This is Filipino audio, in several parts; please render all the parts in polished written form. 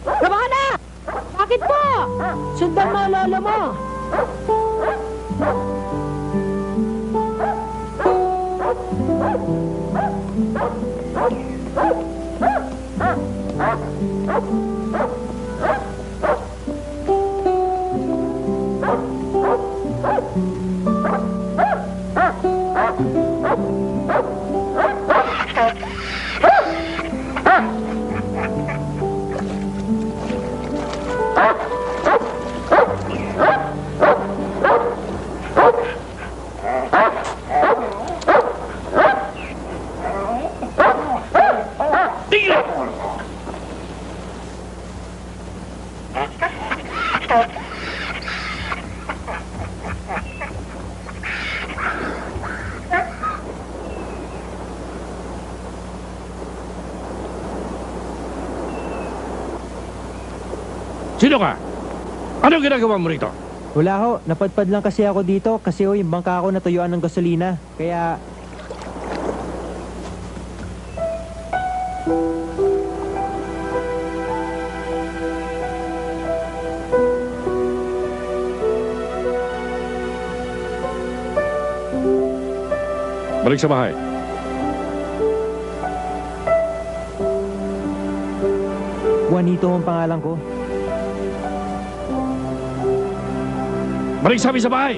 Ramona! Bakit po? Sundan mo, lolo mo. Sino ka? Anong ginagawa mo rito? Wala ho, napadpad lang kasi ako dito kasi yung bangka ko natuyuan ng gasolina. Kaya... Balik sa bahay. Juanito ang pangalan ko. Balik sa amin sa bahay!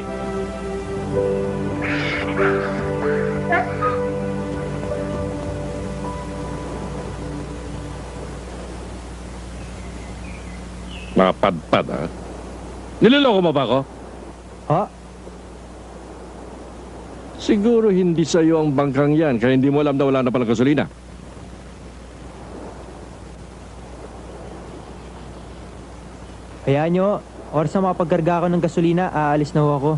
Mapadpad, ha? Niloloko mo ba ako? Ha? Siguro hindi sa'yo ang bangkang yan, kaya hindi mo alam na wala na palang gasolina. Hayaan nyo, oras na makapagkarga ako ng gasolina, aalis na ho ako.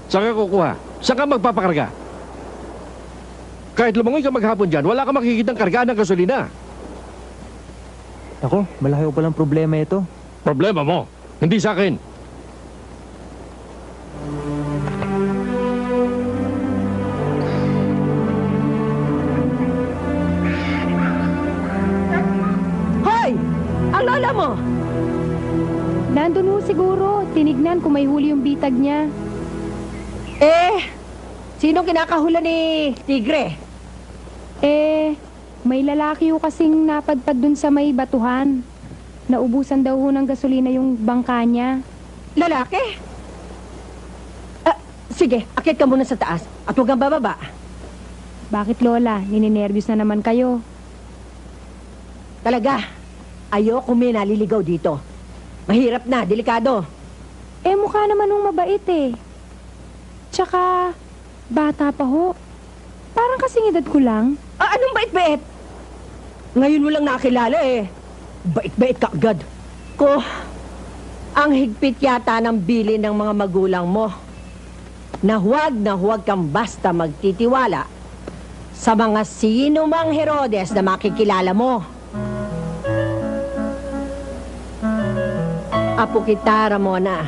Saan ka kukuha? Saan ka magpapakarga? Kahit lumangoy ka maghapon dyan, wala ka makikitang kargaan ng gasolina. Ako, malaki ko palang problema ito. Problema mo, hindi sa akin. Hoy! Ang lola mo! Nandun ho siguro. Tinignan kung may huli yung bitag niya. Sinong kinakahula ni Tigre? May lalaki ho kasing napadpad dun sa may batuhan. Naubusan daw ho ng gasolina yung bangka niya. Lalaki? Sige, akit ka muna sa taas at huwag kang bababa. Bakit, Lola? Nininervyos na naman kayo. Talaga, ayoko may naliligaw dito. Mahirap na, delikado. Mukha naman nung mabait eh. Tsaka, bata pa ho. Parang kasing edad ko lang. Anong bait-bait? Ngayon mo lang nakilala eh. Bait-bait ka agad. Ang higpit yata ng bilin ng mga magulang mo. Na huwag kang basta magtitiwala sa mga sino mang Herodes na makikilala mo. Apo kita, Ramona.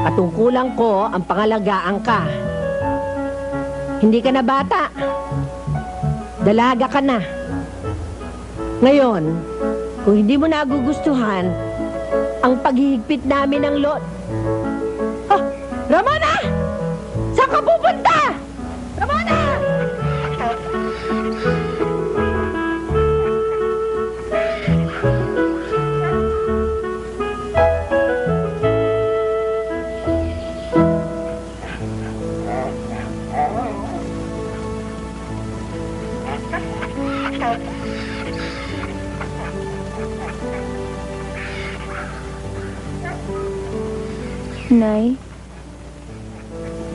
Katungkulan ko ang pangalagaan ka. Hindi ka na bata. Dalaga ka na. Ngayon, kung hindi mo nagugustuhan ang paghihigpit namin ng Ramona! Saan ka pupunta? Ramona! Nay?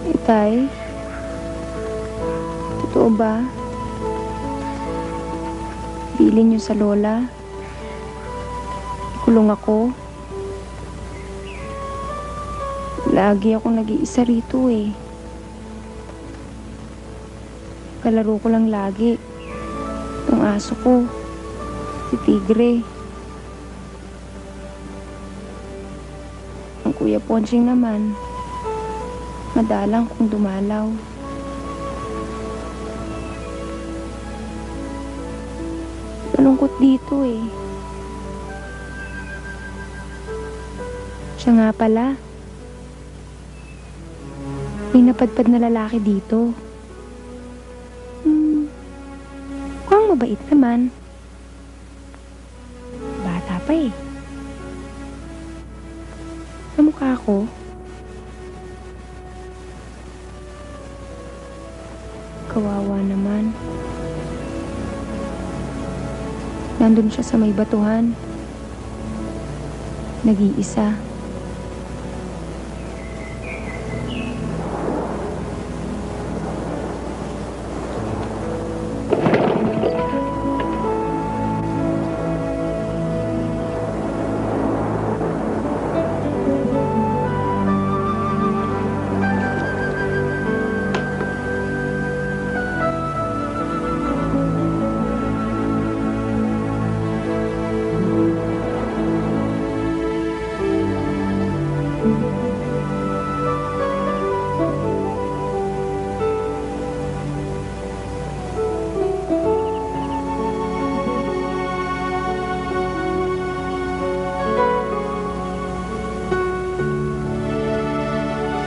Itay? Totoo ba? Bilin niyo sa lola? Ikulong ako? Lagi akong nag-iisa rito eh. Kalaro ko lang lagi. Itong aso ko. Si Tigre. Ang Kuya Ponching naman, madalang kung dumalaw. Malungkot dito eh. Siya nga pala. May napadpad na lalaki dito. Mukhang mabait naman. Bata pa eh. Sa mukha ko. Kawawa naman. Nandun siya sa may batuhan. Nag-iisa.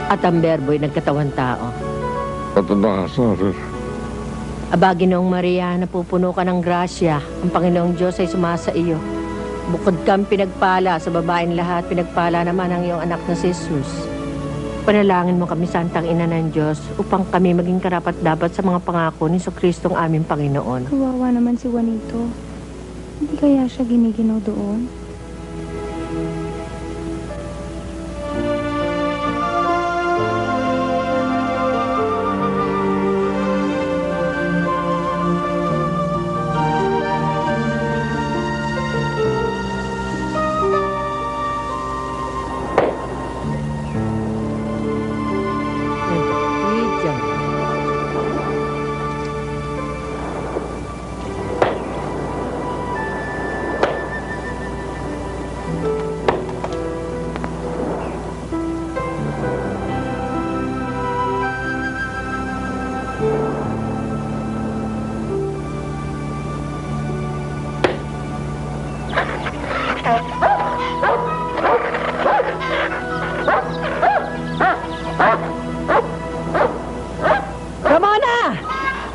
At ang berbo'y nagkatawan tao. Patadasa, sir. Aba, Ginoong Maria, napupuno ka ng grasya. Ang Panginoong Diyos ay sumasa iyo. Bukod kang pinagpala sa babaeng lahat, pinagpala naman ang iyong anak na si Jesus. Panalangin mo kami, Santang Ina ng Diyos, upang kami maging karapat-dapat sa mga pangako ni Kristong aming Panginoon. Kawawa naman si Juanito. Hindi kaya siya giniginaw doon? Ramona!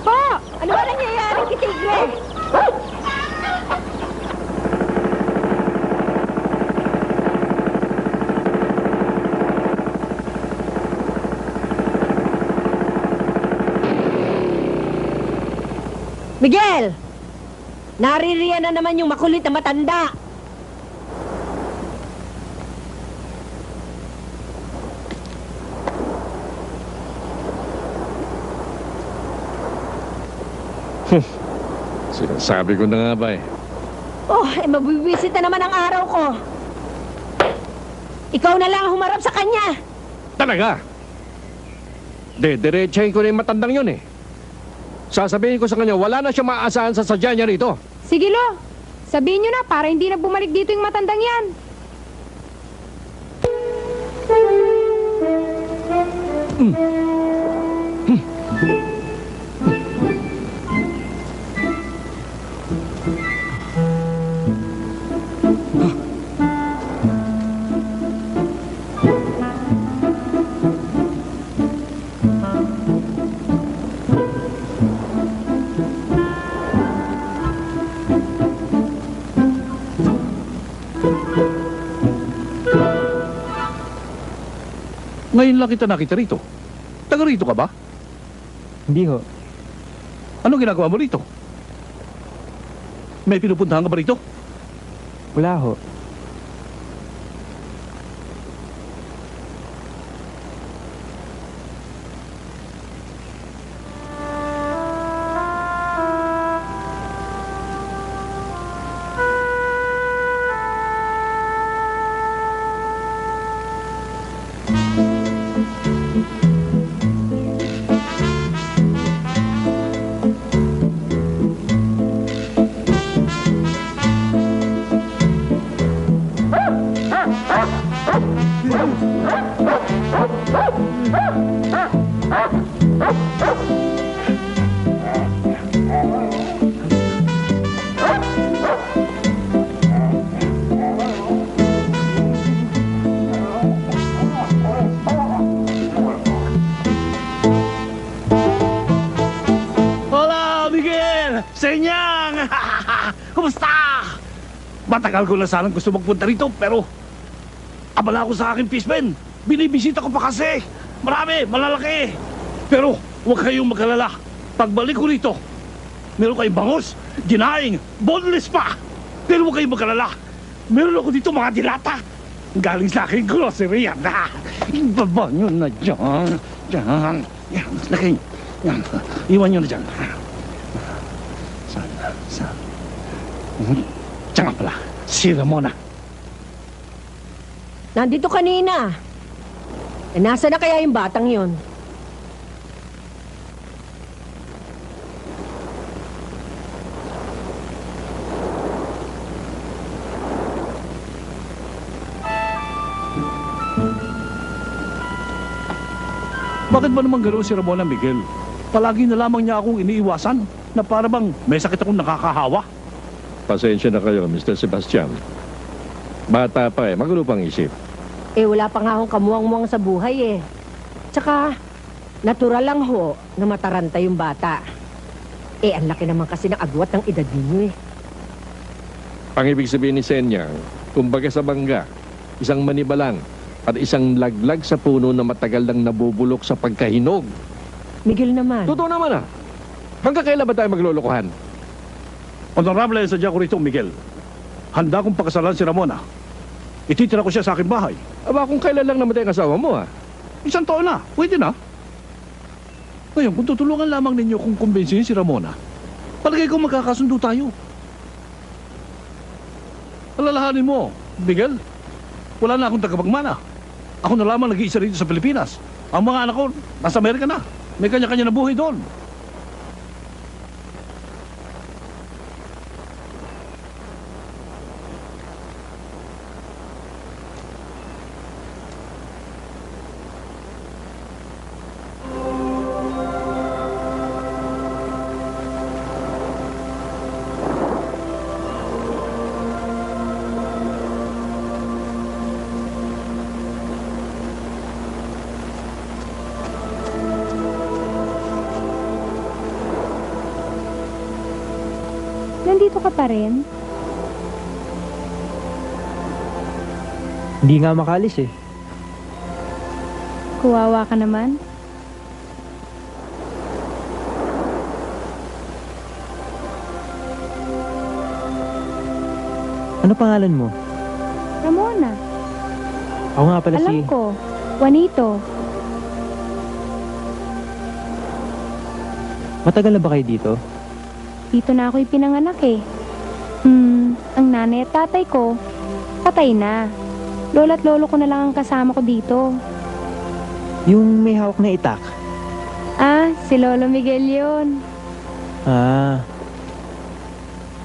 Po! Ano ba nangyayari kay Tigre? Miguel! Naririyan na naman yung makulit na matanda. Sinasabi ko na nga ba eh. Oh, mabibisit na naman ang araw ko. Ikaw na lang ang humarap sa kanya. Talaga? Diretsahin ko na yung matandang yun eh. Sasabihin ko sa kanya, wala na siya maaasahan sa sadya niya rito. Sige lo, sabihin nyo na para hindi na bumalik dito yung matandang yan. Ngayon lang kita nakita rito. Taga rito ka ba? Hindi ho. Anong ginagawa mo rito? May pinupuntahan ka ba rito? Wala ho. Matagal ko na sanang gusto magpunta rito, pero abala ako sa aking fishman. Binibisita ko pa kasi. Marami, malalaki. Pero huwag kayong mag-alala. Pagbalik ko rito, meron kayong bangus, ginaing, boneless pa. Pero huwag kayong mag-alala. Meron ako dito mga dilata. Galing sa aking grocery yan. Ibaba nyo na dyan. Dyan. Yan, lagay. Yan. Iwan nyo na dyan. Saan? Diyan nga pala. Si Ramona. Nandito kanina. Eh, nasa na kaya yung batang yon? Bakit ba naman gano'n si Ramona, Miguel? Palagi na lamang niya akong iniiwasan na para bang may sakit akong nakakahawa. Pasensya na kayo, Mr. Sebastian. Bata pa magulo pang isip. Eh, wala pa nga akong kamuwang-muwang sa buhay eh. Tsaka, natural lang ho na mataranta yung bata. Eh, ang laki naman kasi ng agwat ng edad ninyo eh. Ang ibig sabihin ni Senyang, kumbaga sa bangga, isang manibalang at isang laglag sa puno na matagal nang nabubulok sa pagkahinog. Miguel naman. Totoo naman ah. Hanggang kailan ba tayo maglulukuhan? Honorable, sadya ko rito, Miguel. Handa kong pakasalan si Ramona. Ititira ko siya sa aking bahay. Aba, kung kailan lang namatay ang asawa mo ah. 1 taon na, pwede na. Ngayon, kung tutulungan lamang ninyo kung kumbinsihin si Ramona, palagay ko magkakasundo tayo. Alalahanin mo, Miguel, wala na akong tagapagmana. Ako na lamang nag-iisa rito sa Pilipinas. Ang mga anak ko, nasa Amerika na. May kanya-kanya na buhay doon. Nandito ka pa rin? Hindi nga makalis eh. Kuwawa ka naman. Ano pangalan mo? Ramona, Ako nga pala alam si... ko. Juanito, Matagal na ba kayo dito? dito na ako ipinanganak eh. Ang nanay at tatay ko, patay na. Lola at lolo ko na lang ang kasama ko dito. Yung may hawak na itak. Ah, si Lolo Miguel yun. Ah.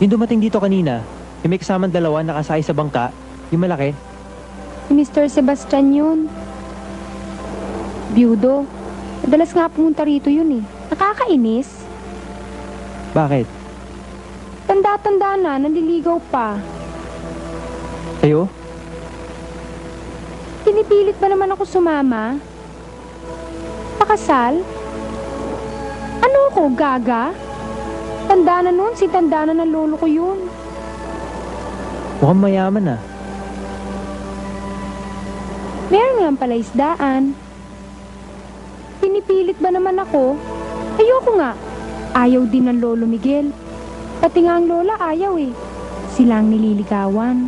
Yung dumating dito kanina, yung may kasamang dalawa nakasakay sa bangka, yung malaki. Si Mr. Sebastian yun. Byudo. Madalas nga pumunta rito yun eh. Nakakainis. Bakit? Tanda-tanda na, naliligaw pa. Kayo? Pinipilit ba naman ako sumama? Pakasal? Ano ako, gaga? Tanda na nun, si tanda na ng lolo ko yun. Mukhang mayaman ah. Meron nga pala isdaan. Pinipilit ba naman ako? Ayoko nga. Ayaw din ng lolo Miguel. Pati nga ang lola ayaw eh. Sila ang nililigawan.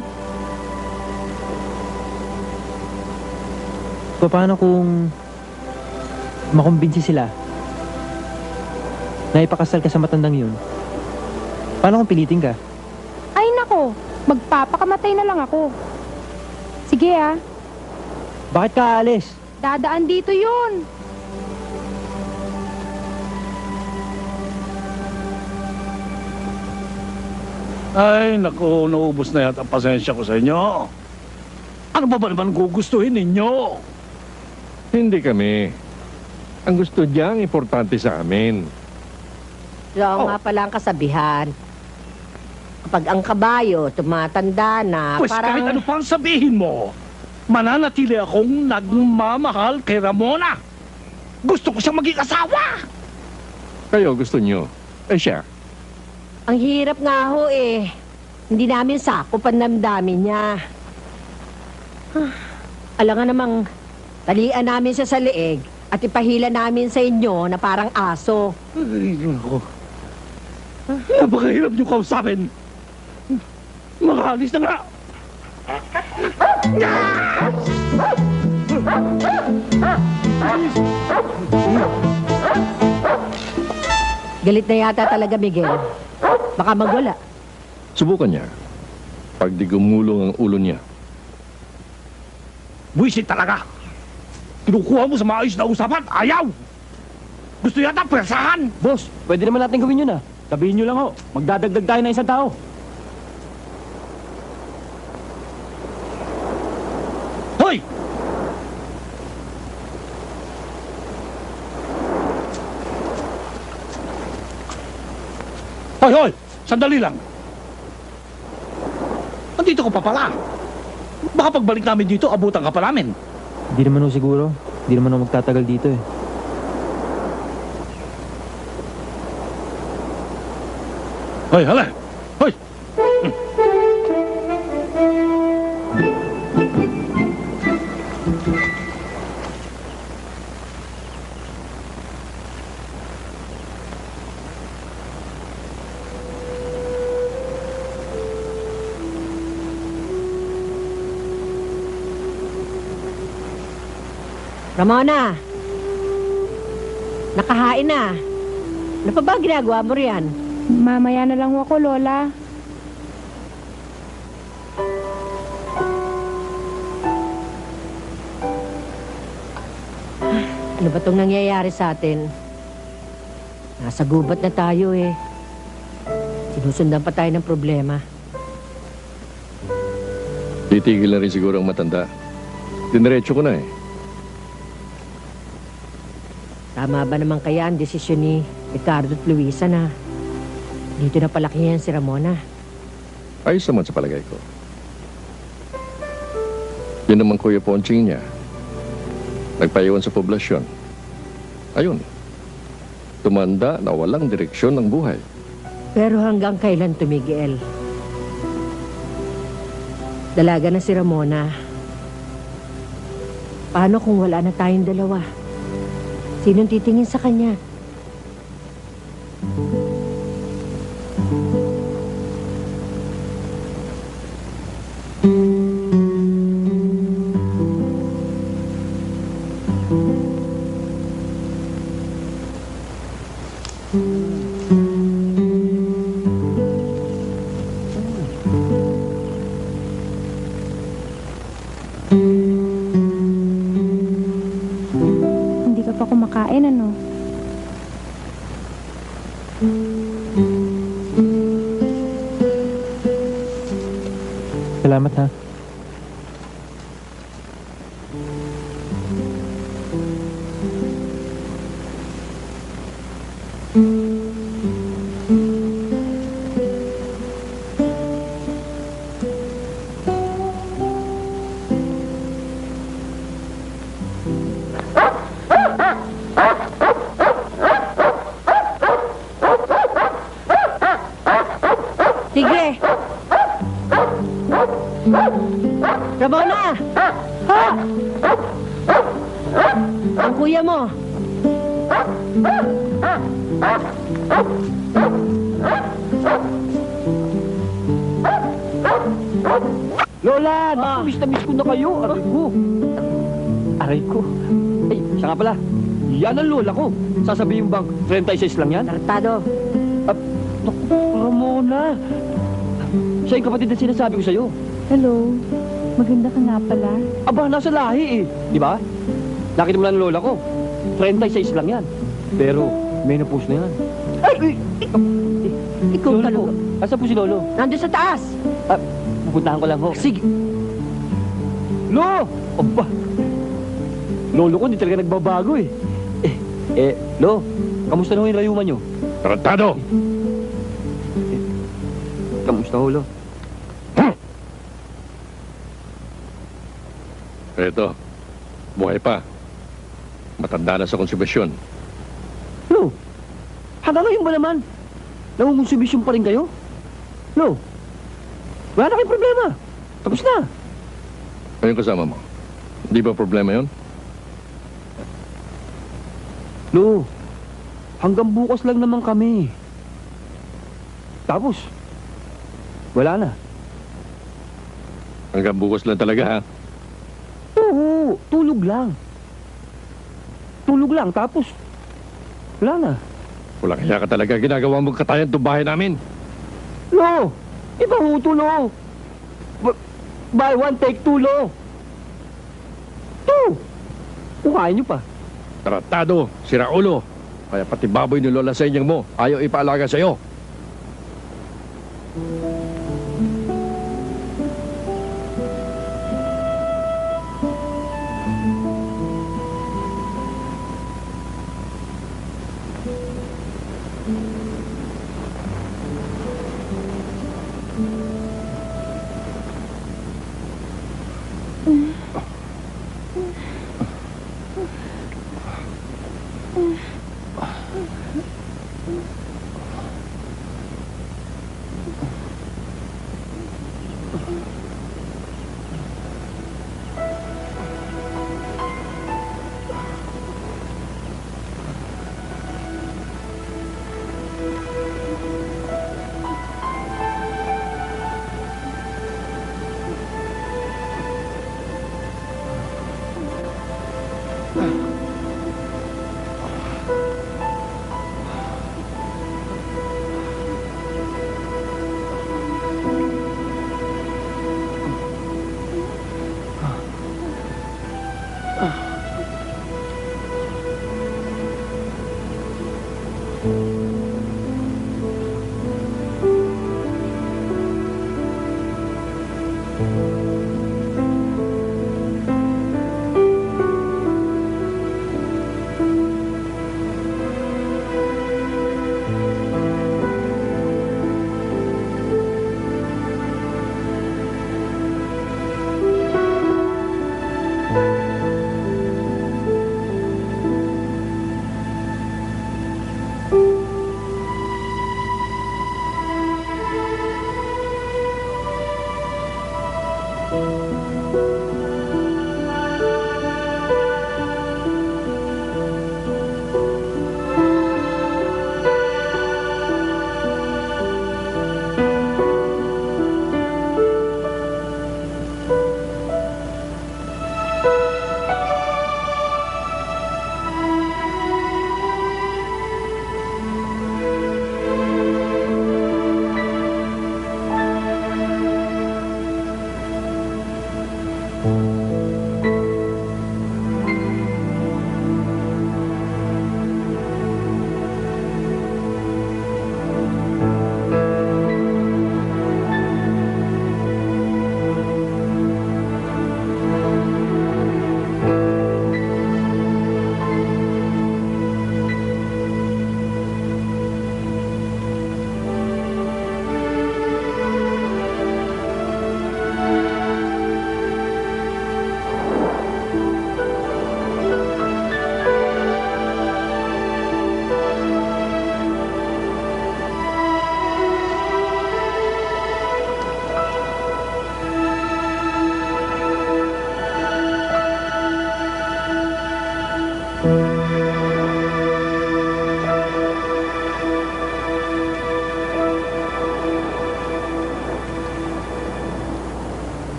Paano kung makumbinsi sila na ipakasal ka sa matandang yun? Paano kung pilitin ka? Ay nako, magpapakamatay na lang ako. Sige ah, Bakit ka aalis? dadaan dito yun. Ay, naku, naubos na yata ang pasensya ko sa inyo. Ano ba naman gugustuhin ninyo? Hindi kami. Ang gusto niya ang importante sa amin. So, nga pala ang kasabihan. Kapag ang kabayo tumatanda na, Pues kahit ano pang sabihin mo, mananatili akong nagmamahal kay Ramona. Gusto ko siyang maging asawa. Kayo gusto niyo. Eh siya. Ang hirap nga ho eh. Hindi namin sakop ang damdamin niya. Alam nga namang talian namin siya sa leeg at ipahila namin sa inyo na parang aso. Ay, ako. Napakahirap niyo kausapin. Makaalis na nga. Galit na yata talaga, Miguel. Baka magwala. Subukan niya. Pag di gumulong ang ulo niya, Buisit talaga. Kinukuha mo sa maayos na usapan. Ayaw! Gusto yata pwersahan. Boss, pwede naman natin gawin yun ah. Sabihin nyo lang ho, magdadagdag tayo ng isang tao. Hoy! Hoy, hoy! Sandali lang. Nandito ka pa pala. Baka pagbalik namin dito, abutan ka pa namin. Hindi naman ho siguro. Hindi naman ho magtatagal dito eh. Hoy, hala! Hoy! Ramona! Nakahain na. Ano pa ba ginagawa mo riyan? Mamaya na lang ho ako, Lola. Ano ba itong nangyayari sa atin? Nasa gubat na tayo eh. Sinusundan pa tayo ng problema. titigil na rin siguro ang matanda. Diniretso ko na eh. Tama ba naman kaya ang desisyon ni Ricardo at Luisa na dito na palakihan si Ramona? Ayos naman sa palagay ko. Yun naman Kuya Ponching niya. Nagpaiwan sa poblasyon. Ayun. Tumanda na walang direksyon ng buhay. Pero hanggang kailan to, Miguel? Dalaga na si Ramona. Paano kung wala na tayong dalawa? Sinong titingin sa kanya? Hindi ka pa kumakain, ano? Salamat ha. Sige! Ramona! Ha! Ang kuya mo! Lola! Naku, miss na miss ko na kayo. Aray ko. Aray ko. Ay, siya nga pala. Yan ang lola ko. Sasabihin bang 36 lang yan? Tartado! Naku, Ramona. Siya yung kapatid na sinasabi ko sa'yo. Hello. Maganda ka nga pala. Aba, nasa lahi eh. Di ba? Nakita mo lang ang lola ko. 36 lang yan. Pero, menopause na yan. Ay! Ikaw Lolo talaga. po. Asa po si Lolo? Nandun sa taas! Pupuntahan ko lang ho. Sige! Lo! Aba! Lolo ko, hindi talaga nagbabago eh. Lo, kamusta na ho yung rayuman nyo? Tarantado! Kamusta ho, Lo? Eto, buhay pa. Matanda na sa konsibasyon. Lo, hanggang ngayon ba naman? Nangungonsubisyon pa rin kayo? Lo, Wala na kayong problema. Tapos na. Ayun kasama mo. Di ba problema yon? Lo, hanggang bukas lang naman kami. Tapos, wala na. Hanggang bukas lang talaga, ha? Oo, tulog lang. Tulog lang, tapos, wala na. Wala kaya ka talaga ginagawa mong katayan itong bahay namin. Lo, iba huto, Lo. Buy one, take two, Lo. Two. Kung kaya nyo pa. Tratado, siraulo. Kaya pati baboy ni Lola Senyang mo, ayaw ipaalaga sa'yo.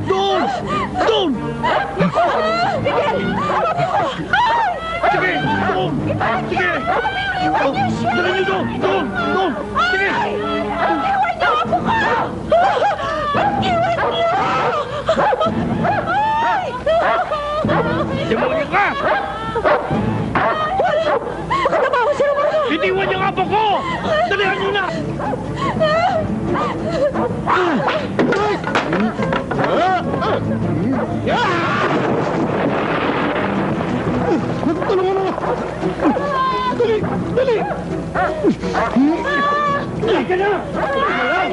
Doon! Doon! Sige! Doon! Sige! Oh, dali niyo doon! Doon! Doon! Sige! Simulan ka! Itiwan niyo nga po ko! Dalihan niyo na! Tulungan mo! Dali! Dali! Dali ka na! Ay!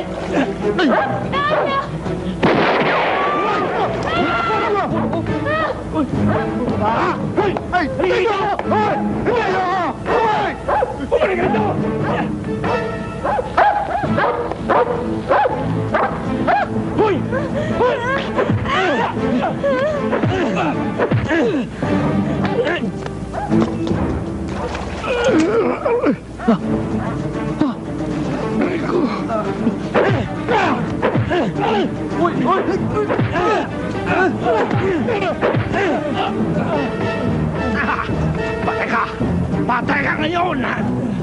Ay! Ay! Bumalik ka dito! Hoy! Hoy! Hoy! Hoy! Patay ka! Patay ka ngayon!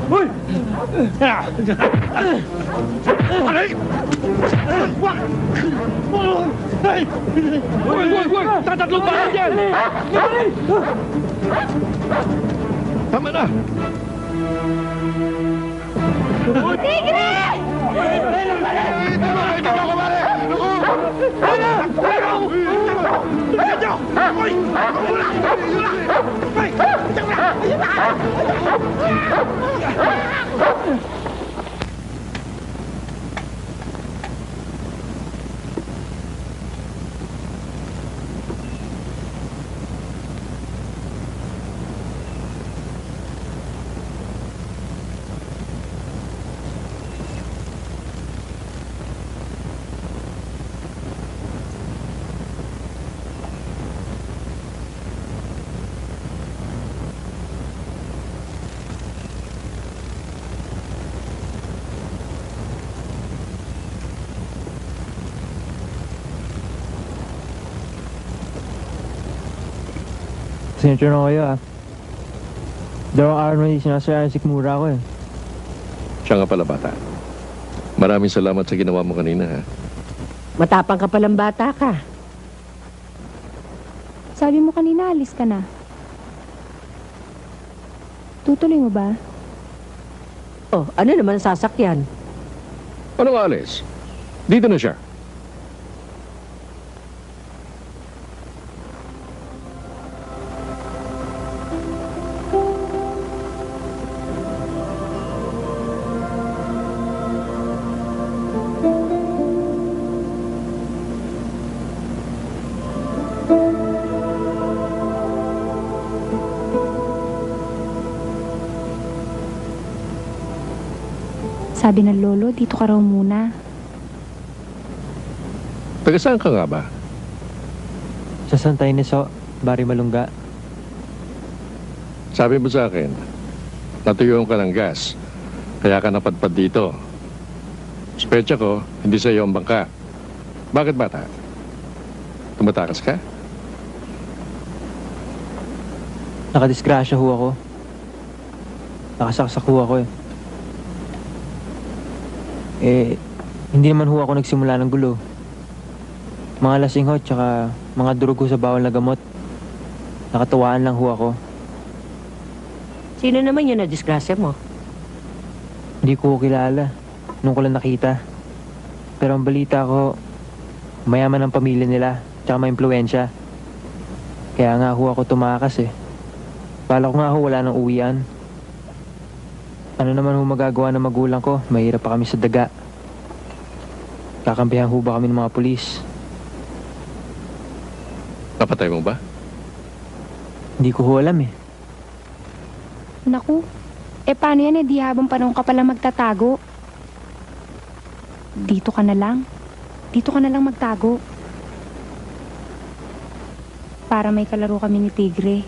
Hoy! Aray! Wag! Ay! Wag, wag, wag! Tatatlong pa lang dyan! Tama na! Pasensya na kayo ah. Dalawang araw na sinasayang sikmura ko eh. Siya nga pala, bata. Maraming salamat sa ginawa mo kanina, ha? Matapang ka palang bata ka. Sabi mo kanina, alis ka na. Tutuloy mo ba? Oh, ano naman ang sasakyan? Anong alis? Dito na siya. Sabi ng lolo, dito ka raw muna. Taga saan ka nga ba? Sa Santa Ineso, Bari Malungga. Sabi mo sa akin, natuyuan ka ng gas, kaya ka napadpad dito. Spetsya ko, hindi sa iyo ang bangka. Bakit, bata? Tumatakas ka? Nakadisgrasya ho ako. Nakasaksak ho ako eh. Hindi naman ho ako nagsimula ng gulo. Mga lasing ho, tsaka mga durog ho sa bawal na gamot. Nakatawaan lang ho ako. Sino naman yun na disgrasya mo? Hindi ko ho kilala. Nung ko lang nakita. Pero ang balita ko, mayaman ang pamilya nila, tsaka may impluensya. Kaya nga ho ako tumakas eh. Bala ko nga ho wala nang uwian. Ano naman ho magagawa ng magulang ko? Mahirap pa kami sa daga. Kakampihan ho ba kami ng mga pulis? Napatay mo ba? Hindi ko ho alam eh. Naku, paano yan di habang panahon ka pala magtatago? Dito ka na lang. Dito ka na lang magtago. Para may kalaro kami ni Tigre.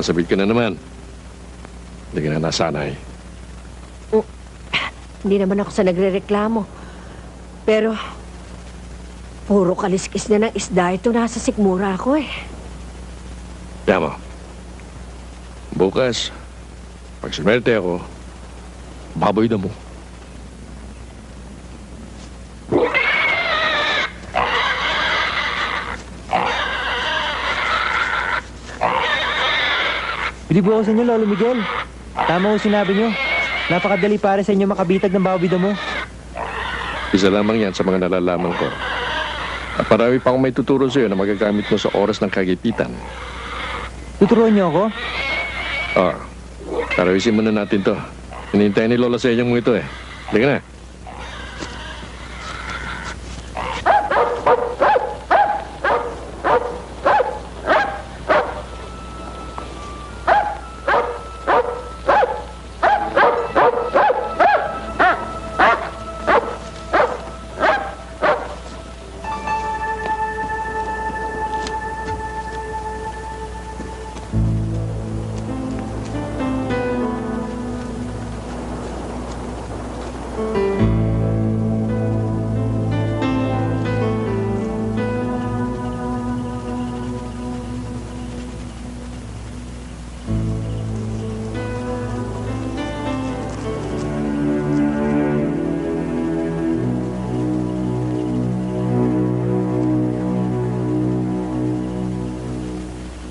Nasabit ka na naman. Hindi ka na nasanay. Hindi naman ako sa nagrereklamo. Pero, puro kaliskis na ng isda ito nasa sikmura ako eh. Kaya mo, bukas, pag sumerte ako, baboy na mo. Bilib ako sa inyo, Lolo Miguel. Tama ko sinabi nyo. Napakadali para sa inyo makabitag ng baboy damo. Isa lamang yan sa mga nalalaman ko. At marami pa akong may tuturo sa'yo na magagamit mo sa oras ng kagipitan. Tuturuan niyo ako? Ah, tarawisin muna natin to. Hinihintay ni Lola sa inyong ito eh. Halika na.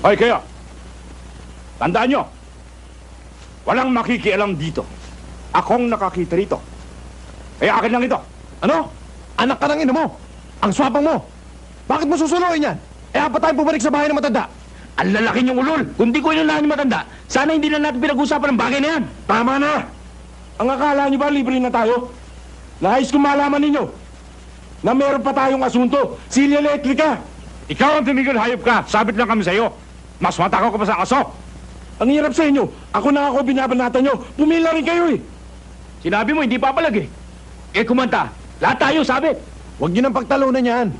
Hoy kayo! Tandaan nyo! Walang makikialam dito. Akong nakakita rito. Kaya akin lang ito. Ano? Anak ka ng ina mo! Ang swapang mo! Bakit mo susunuin yan? Eh, apat tayong bumalik sa bahay ng matanda. Ang lalaki niyong ulol! Kung di ko inunahan yung matanda, sana hindi na natin pinag-usapan ng bagay na yan! Tama na! Ang akala niyo ba libre na tayo? Nais kong malaman ninyo na meron pa tayong asunto. Silya Electrica! Ikaw ang tumigil, hayop ka! Sabit lang kami sa'yo! Mas matakaw ka pa sa aso! Ang hirap sa inyo. Ako na ako binabanatan nyo. Pumila rin kayo eh. Sinabi mo, hindi papalag eh. Eh kumanta, lahat tayo sabit! Huwag niyo nang pagtalunan yan.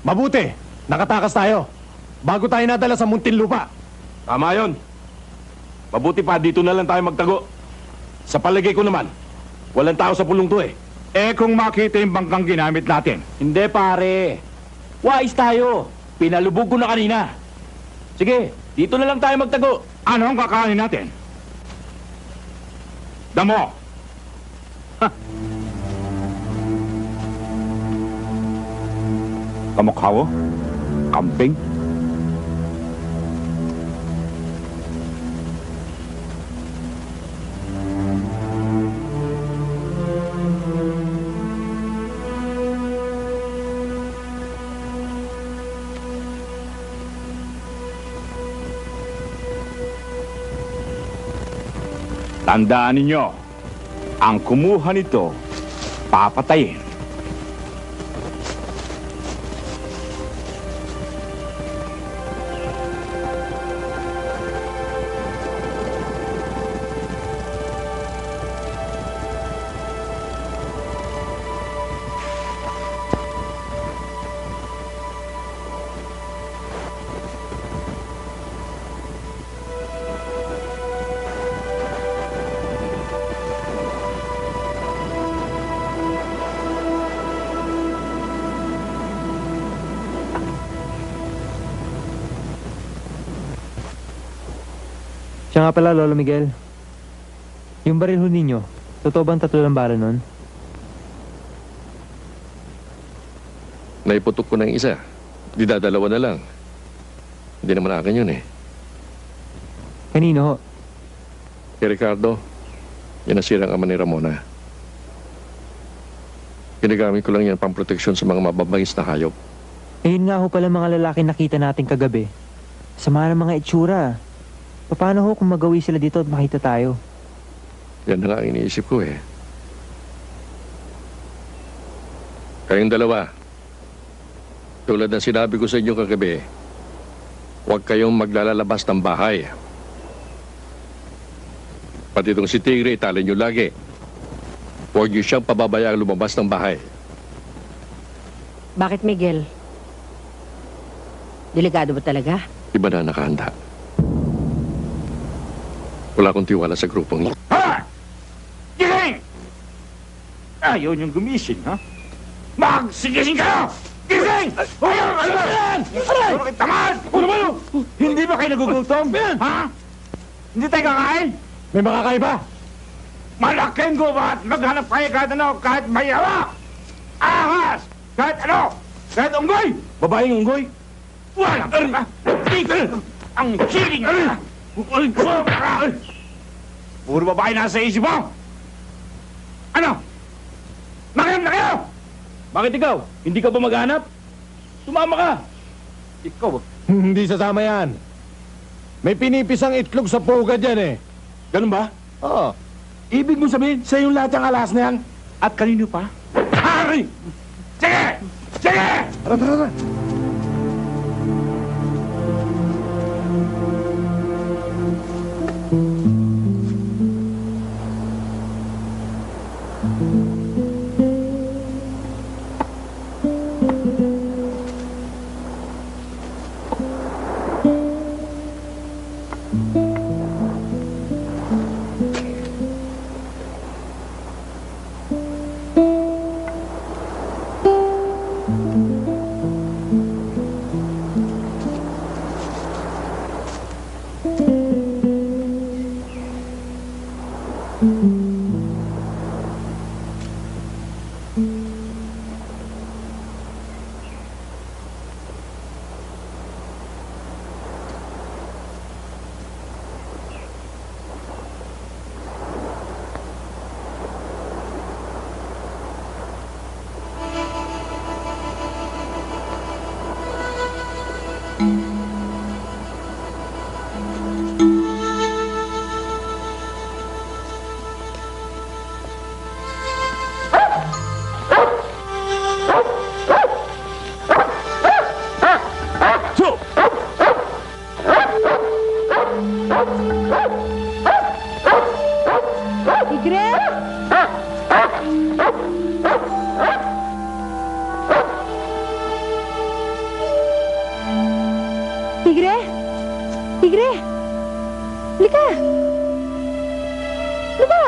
Mabuti, nakatakas tayo. Bago tayo nadala sa Muntinlupa. Tama yun. Mabuti pa, dito na lang tayo magtago. Sa palagay ko naman, walang tao sa pulong to eh. Eh kung makita yung bangkang ginamit natin. Hindi pare. Wais tayo. Pinalubog ko na kanina. Sige, dito na lang tayo magtago. Ano ang kakain natin? Damo. Kamukha mo? Kamping? Tandaan ninyo, ang kumuha nito, papatayin. Siya nga pala, Lolo Miguel. Yung baril ho ninyo, totoo bang 3 lang bala nun? Naiputok ko ng isa. Di dadalawa na lang. Hindi naman akin yun eh. Kanino ho? Kay Ricardo, yan ang sirang ama ni Ramona. Ginagamit ko lang yan pang proteksyon sa mga mababangis na hayop. Ayun nga ho pala mga lalaki nakita natin kagabi. Sama ng mga itsura. Paano ho kung magawi sila dito at makita tayo? Yan na nga ang iniisip ko eh. Kayong dalawa, tulad ng sinabi ko sa inyo kagabi, huwag kayong maglalabas ng bahay. Pati itong si Tigre, itali nyo lagi. Huwag nyo siyang pababayaang lumabas ng bahay. Bakit, Miguel? Delikado ba talaga? Iba na nakahanda. Wala akong tiwala sa grupong ito. Ha! Gising! Ayaw niyong gumising, ha? Magsigising kayo! Gising! Ayaw! Ano ba yan? Aray! Tamad! Ano ba yun? Hindi ba kayo nagugutom? Ha? Hindi tayo kakain? May makakain ba? Malaking gubat! Maghanap kayo kahit ano, kahit may hawak! Ahas! Kahit ano! Kahit unggoy! Babaeng unggoy? Walang ka! Tigil! Ang siling ka! Puro babae nasa isip mo! Ano? Makiam na kayo! Bakit ikaw? Hindi ka ba maghanap? Sumama ka! Ikaw, Hindi sasama yan. May pinipisang itlog sa pugad yan eh. Ganun ba? Oo. Ibig mo sabihin, sa yung lahat yung alas na yan? at kanino pa? Hari! Sige! Sige! Tara, tara, tara. Tigre? Tigre? Tigre? Halika! Ano ba?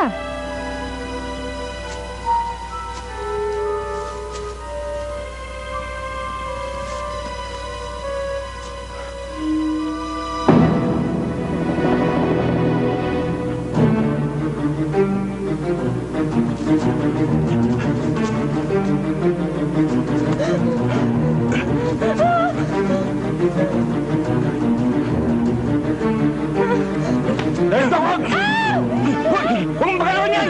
Dahil Hoy! Huwag mong pakalawan yan!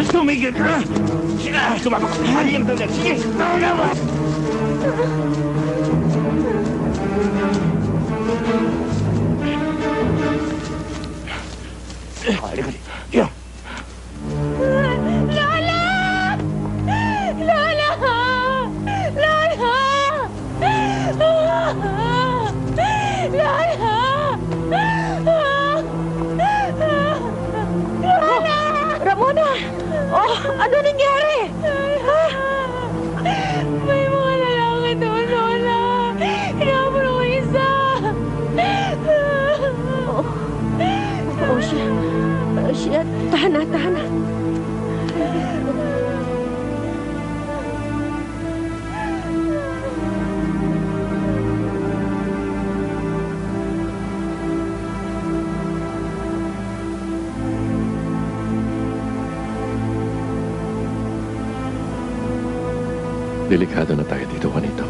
Tumigil ka! Sige, sumama ka. Halika na doon. Sige, naman! Halika dito. Yan. Lola! Lola! Lola! Lola! Ramona! Oh, ano nangyari? Ha? May mga lalaki doon, Lola. Hinabol ko isa. Oh, siya. Tahan na. Delikado na tayo dito, Juanito.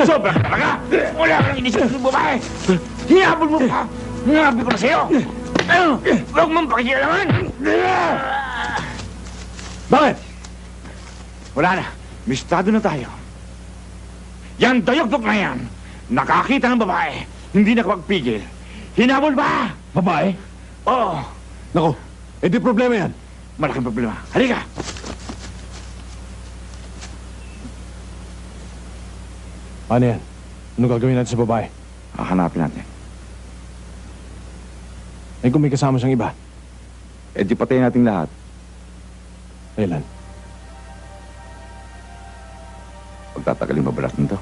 Sobra ka talaga! Wala kang inisip ng babae! Hinabol mo pa! Hinabi ko na sa'yo! Huwag mong pakikialaman! Bakit? Wala na. Mistado na tayo. Yan dayok-dok na yan! Nakakita ng babae, hindi nakapagpigil. Hinabol ba? Babae? Oo. Nako, di problema yan. Malaking problema. Halika! Ano yan? Ano gagawin natin sa babae? Hahanapin natin. Eh kung may kasama siyang iba, Di patayin natin lahat. kailan? Pagtatagaling mabalas nito.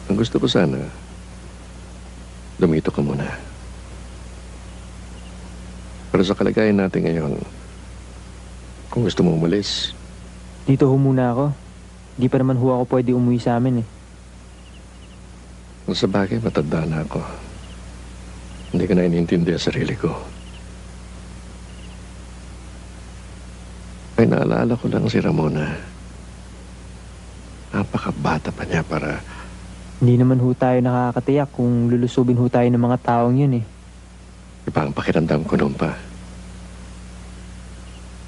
Ang gusto ko sana, lumito ka muna. Pero sa kalagayan natin ngayon, kung gusto mo umalis, Dito ho muna ako. Di pa naman ho ako pwede umuwi sa amin eh. kung sa bagay matanda na ako, hindi ko na iniintindi ang sarili ko. Ay naalala ko lang si Ramona. Napakabata pa niya para Hindi naman ho tayo nakakatiyak kung lulusubin ho tayo ng mga taong yun eh. iba ang pakiramdam ko noon pa.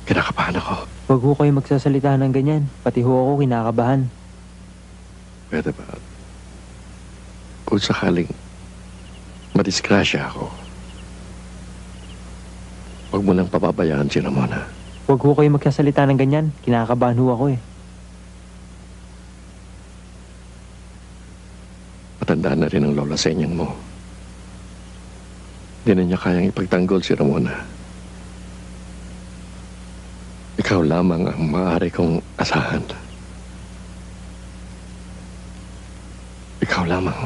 Kinakabahan ako. Huwag ho kayo magsasalita ng ganyan. Pati ho ako kinakabahan. Pwede ba? Kung sakaling madisgrasya ako, huwag mo nang pababayaan si Ramona. Huwag ho kayo magsasalita ng ganyan. Kinakabahan ho ako eh. Matanda na rin ang lola sa inyang mo. Hindi na niya kayang ipagtanggol si Ramona. Ikaw lamang ang maaari kong asahan. Ikaw lamang.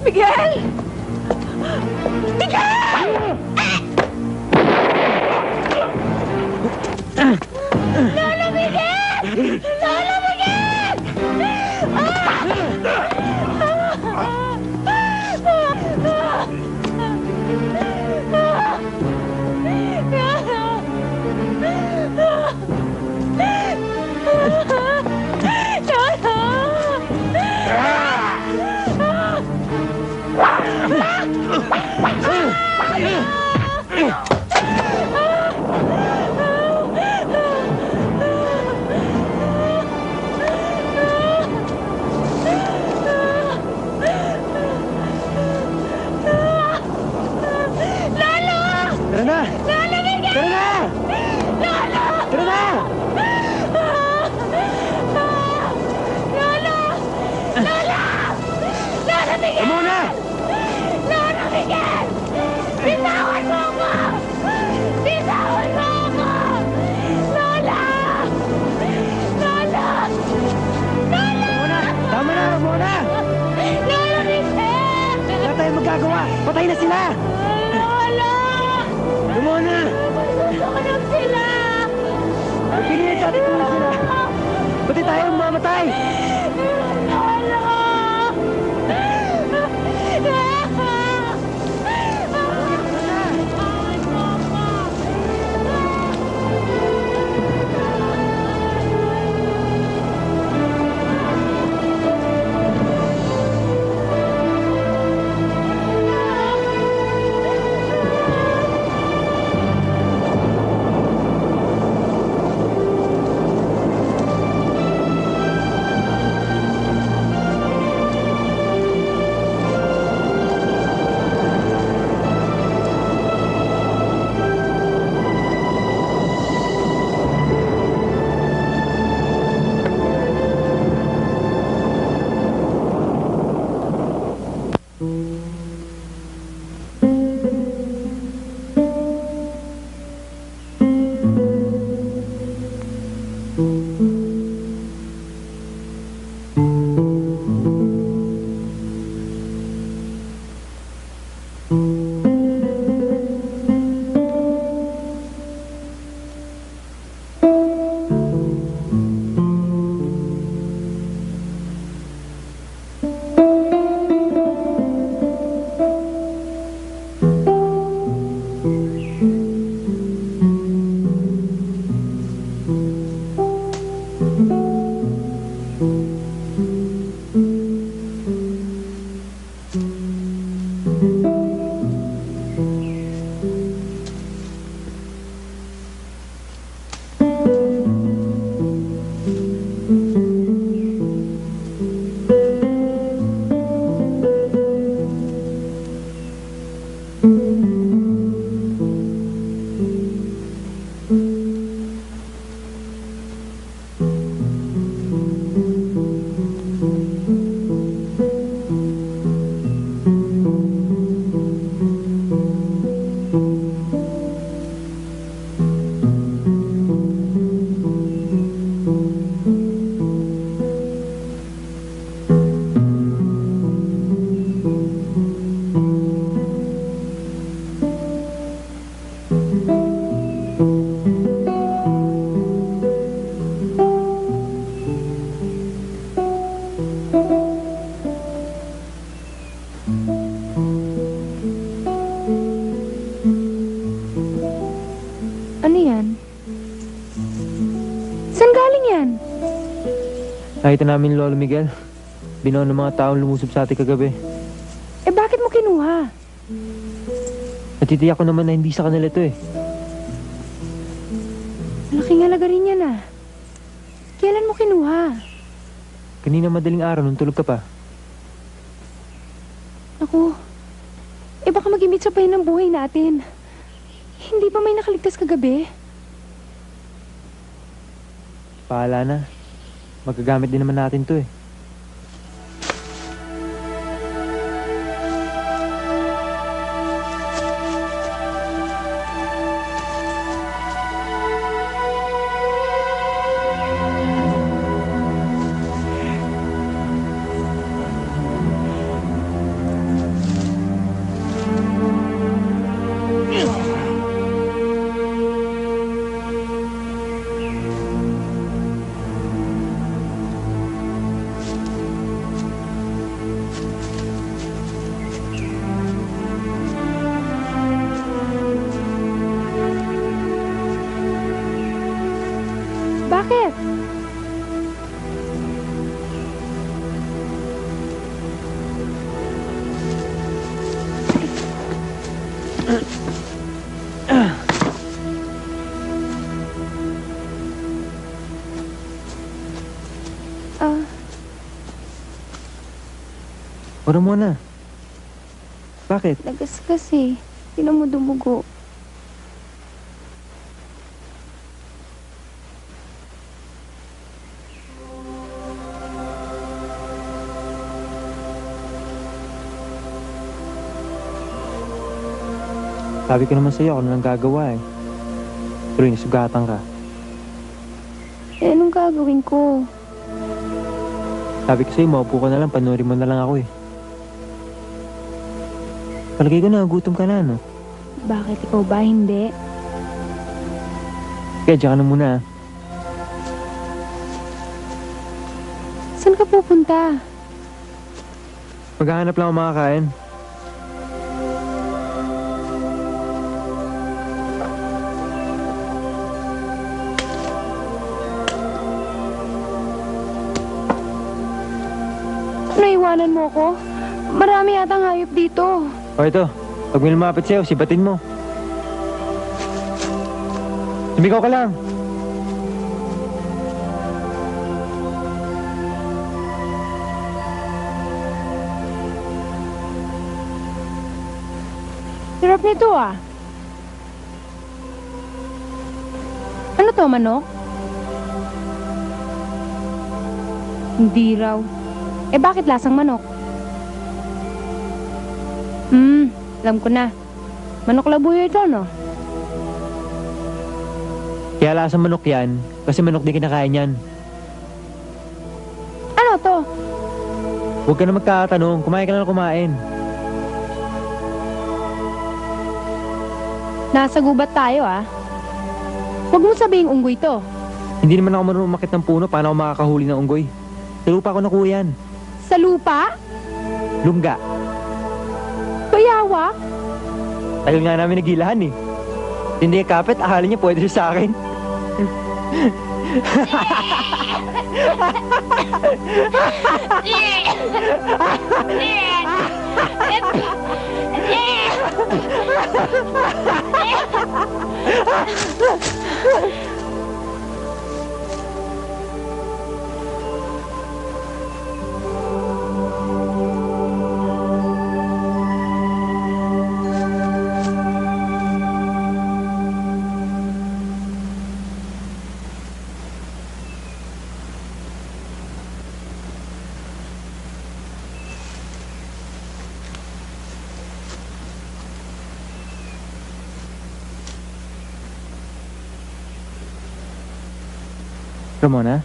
Miguel! Miguel! Lolo Miguel! Lolo Miguel! Tara na! Tara na! Tara na! Tama na! Lolo Miguel! Bitawan mo ako! Bitawan mo ako! Lola! Lola! Lola! Tama na! Muna! Lolo Miguel! Wala tayong magagawa! Patay na sila! Lola! Muna! Gusto ko lang sila! Pinilit natin kung sila! Pati tayo mamatay! Lola! Ano yan? Saan galing yan? Nakita namin Lolo Miguel. Binuo ng mga taong lumusob sa atin kagabi. Eh bakit mo kinuha? Natitiyak ko naman na hindi sa kanila to eh. Malaking halaga rin yan ah. Kailan mo kinuha? Kanina madaling araw nung tulog ka pa. Naku, eh baka mag-imit sa pahin ng buhay natin. Hindi pa may nakaligtas kagabi? Pahala na. Magagamit din naman natin to eh. Wala muna. Bakit? Nagasgas eh. Tinan mo dumugo. Sabi ko naman sa'yo, ako na lang gagawa eh. Pero nasugatan ka. Eh, anong gagawin ko? Sabi ko sa'yo, maupo ka na lang, panurin mo na lang ako eh. Palagay ko nagugutom ka na, no? Bakit ikaw ba hindi? Kaya diyan ka na muna. Saan ka pupunta? Maghahanap lang ako makakain. Naiwanan mo ako? Marami yatang hayop dito. O ito, pag may lumapit sa'yo, sibatin mo. Sumigaw ka lang. Sarap nito ah. Ano to, manok? Hindi raw. Eh bakit lasang manok? Alam ko na. Manok labuyo ito, no? Kaya lasang manok yan, kasi manok din kinakain yan. Ano to? Huwag ka na magkakatanong, kumain ka na kumain. Nasa gubat tayo ah. Huwag mo sabihing unggoy to. Hindi naman ako marunong umakit ng puno, paano ako makakahuli ng unggoy? Sa lupa ko nakuha yan. Sa lupa? Lungga. Bayawak? Tagal nga namin nagilahan eh. Hindi ka kapit, akala niya pwede siya sa akin. Ramona?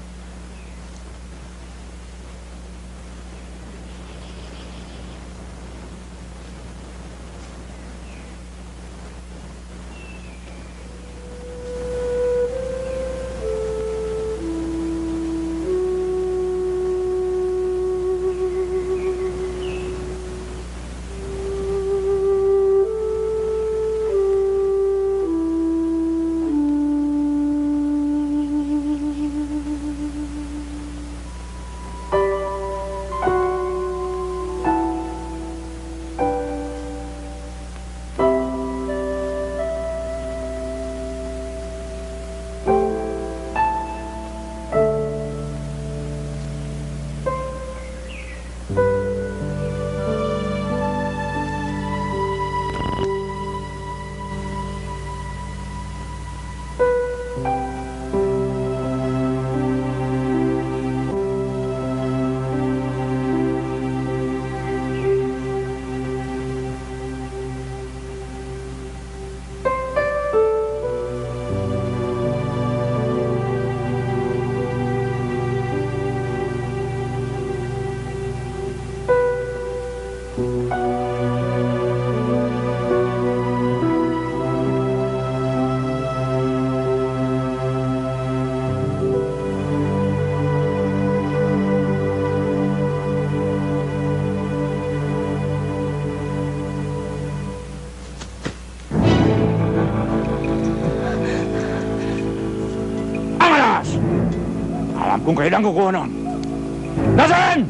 Kung kailan kukuha nun. Nasaan?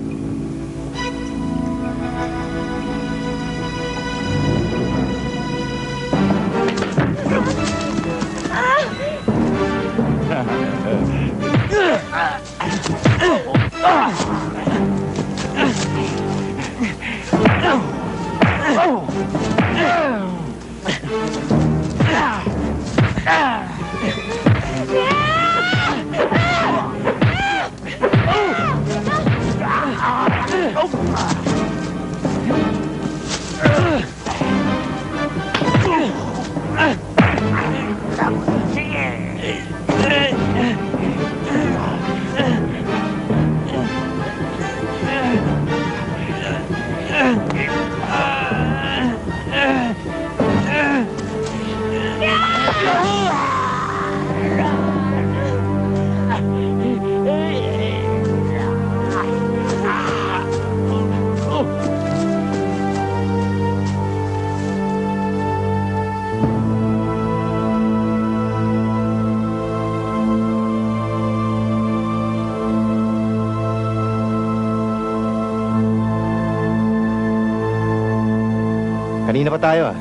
Kanina pa tayo ah.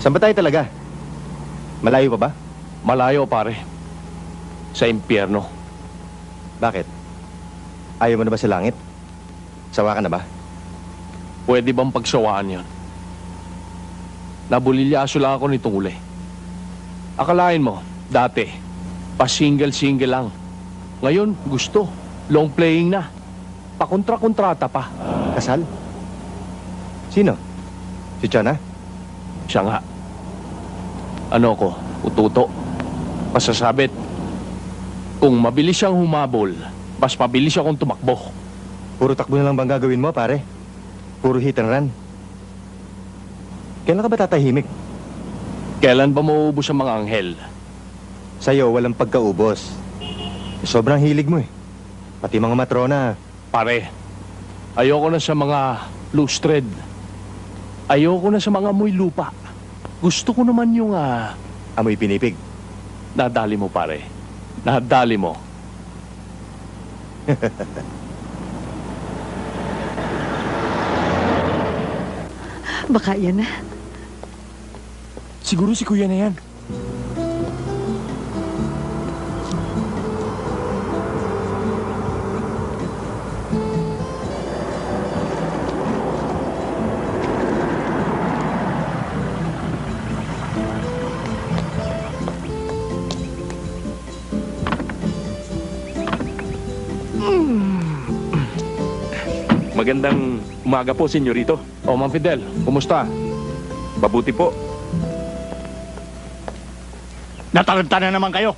Saan ba tayo talaga? Malayo pa ba? Malayo, pare. Sa impyerno. Bakit? Ayaw mo na ba sa langit? Sawa ka na ba? Pwede bang pagsawaan yon? Nabulilyaso lang ako nitong uli. Akalain mo, dati, pa-single-single lang. Ngayon, gusto. Long playing na. Pa-kontra-kontrata pa. Kasal? Sino? Si Chana? Siya nga. Ano ko? Ututo. Pasasabit. Kung mabilis siyang humabol, mas mabilis akong tumakbo. Puro takbo na lang bang gagawin mo, pare? Puro hit and run? Kailan ka ba tatahimik? Kailan ba mauubos ang mga anghel? Sa'yo, walang pagkaubos. Sobrang hilig mo eh. Pati mga matrona. Pare, ayoko na sa mga loose thread. Ayoko na sa mga amoy lupa. Gusto ko naman yung, Amoy pinipig. nadali mo, pare. Nadali mo. Baka yan na. Siguro si kuya na yan. Magandang umaga po, senyorito. O, Ma'am Fidel, kumusta? Mabuti po. Nataranta na naman kayo.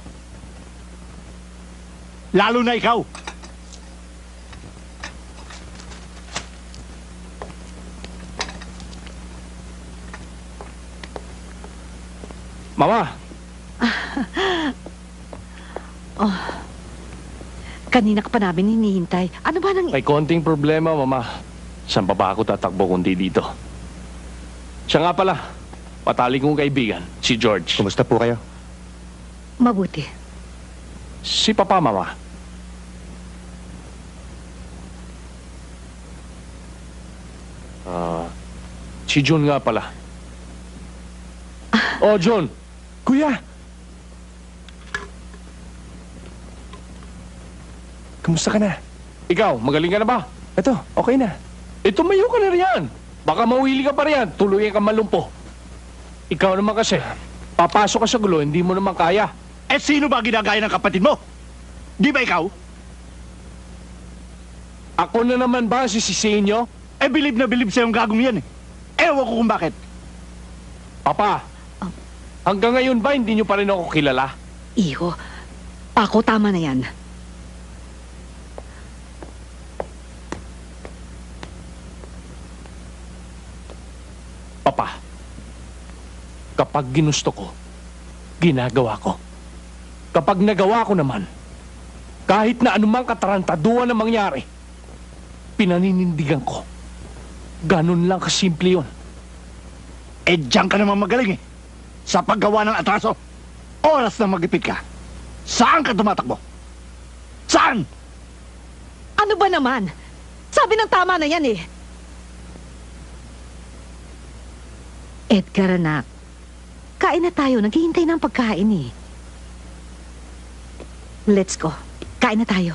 Lalo na ikaw. Mama! Kanina ka pa namin hinihintay. Ano ba nang... May konting problema, Mama. Saan pa ba ako tatakbo kundi dito? Siya nga pala, patali kong kaibigan, si George. Kumusta po kayo? Mabuti. Si Papa, Mama. Si Jun nga pala. Oh, Jun! Kuya! Kumusta ka na? Ikaw, magaling ka na ba? Ito, okay na. Tumayo ka na riyan. Baka mawili ka pa riyan. Tuluyan ka malumpo. Ikaw naman kasi, papasok ka sa gulo, hindi mo naman kaya. Eh, sino ba ginagaya ng kapatid mo? Di ba ikaw? Ako na naman ba sisisihin nyo? Eh, bilib na bilib sa'yong gagong yan eh. Ewan ko kung bakit. Papa, hanggang ngayon ba hindi nyo pa rin ako kilala? Iho, ako tama na yan. Papa, kapag ginusto ko, ginagawa ko. Kapag nagawa ko naman, kahit na anumang katarantaduan na mangyari, pinaninindigan ko. Ganun lang kasimple yun. Eh, diyan ka naman magaling eh. Sa paggawa ng atraso, oras na magipit ka. Saan ka tumatakbo? Saan? Ano ba naman? Sabi ng tama na yan eh. Edgar, anak. Kain na tayo. Naghihintay ng pagkain eh. Let's go. Kain na tayo.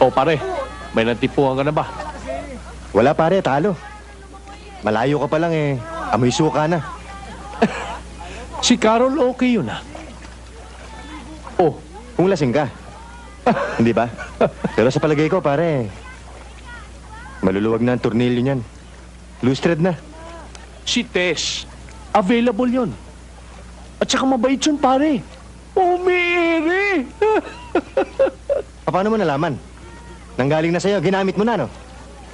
O pare, may natipuhan ka na ba? Wala pare, talo. Malayo ka pa lang eh. Amoy suka na. Si Carol okay yun ah. Oh, Kung lasing ka. Hindi ba? Pero sa palagay ko, pare, maluluwag na ang tornilyo niyan. Loose thread na. si Tess. Available yun. At saka mabait yun pare. Umiiri! Paano mo nalaman? Nanggaling na sa'yo, ginamit mo na, no?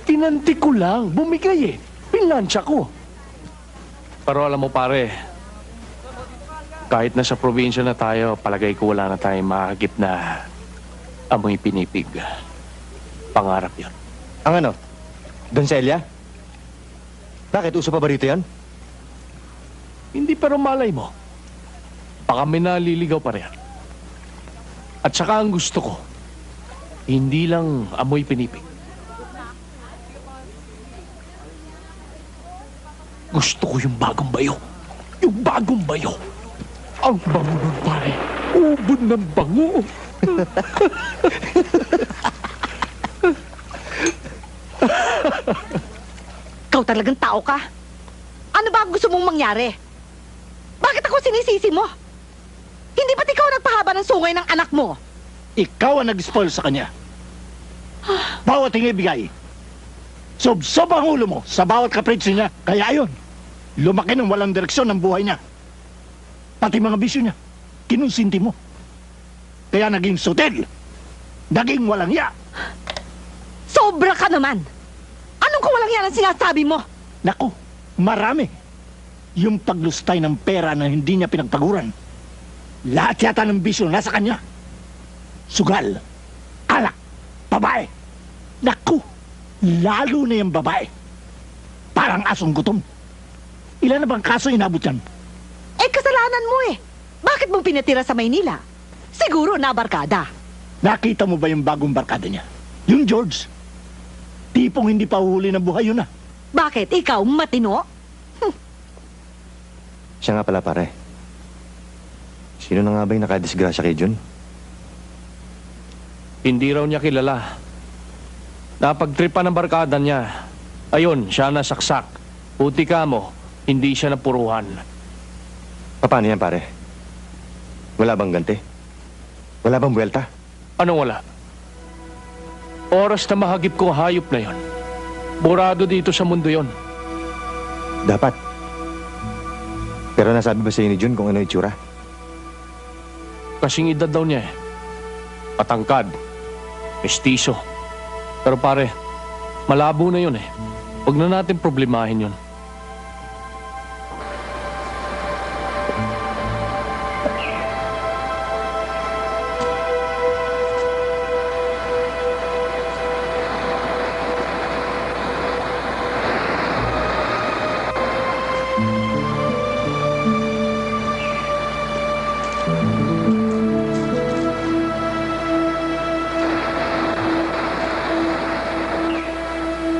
Tinanti ko lang. Bumigay eh. Pinlansya ko. Pero alam mo pare, kahit nasa probinsya na tayo, palagay ko wala na tayong mahagip na amoy pinipig. Pangarap yun. Ang ano? Doncelia? Bakit? Uso pa ba rito yan? Hindi pero malay mo. Baka may naliligaw pa rin. At saka ang gusto ko, hindi lang amoy pinipig. Gusto ko yung bagong bayo. Yung bagong bayo. Ang bango nun, pare. Ubod ng bango. Ikaw talagang tao ka. Ano ba ang gusto mong mangyari? Bakit ako sinisisi mo? Hindi ba't ikaw nagpahaba ng sungay ng anak mo? Ikaw ang nag-spoil sa kanya. Bawat hingi bigay. Sob-sob ang ulo mo sa bawat kapritsyo niya. Kaya ayun, lumaki ng walang direksyon ng buhay niya. Pati mga bisyo niya, kinunsinti mo. Kaya naging sutil. Naging walang ya. Sobra ka naman! Anong kawalang yan ang sinasabi mo? Naku, marami. Yung paglustay ng pera na hindi niya pinagpaguran. Lahat yata ng bisyo nasa kanya. Sugal, alak, babae. Naku, lalo na yung babae. Parang asong gutom. Ilan na bang kaso inabot yan? Eh, kasalanan mo eh. Bakit mong pinatira sa Maynila? Siguro nabarkada. Nakita mo ba yung bagong barkada niya? Yung George. Tipong hindi pa uhuli ng buhay yun ah. Bakit? Ikaw matino? Siya nga pala, pare. Sino na nga ba yung nakadisgrasya kay Jun? Hindi raw niya kilala. Napagtripan ng barkada niya. Ayun, siya nasaksak. Puti ka mo, hindi siya napuruhan. Paano yan, pare? Wala bang ganti? Wala bang buwelta? Anong wala? Oras na mahagip ko hayop na yon. Burado dito sa mundo yon. Dapat. Pero nasabi ba sa'yo ni Jun kung ano itsura? Kasing edad daw niya eh. Patangkad. Mestizo. Pero pare, malabo na yun eh. Huwag na natin problemahin yun.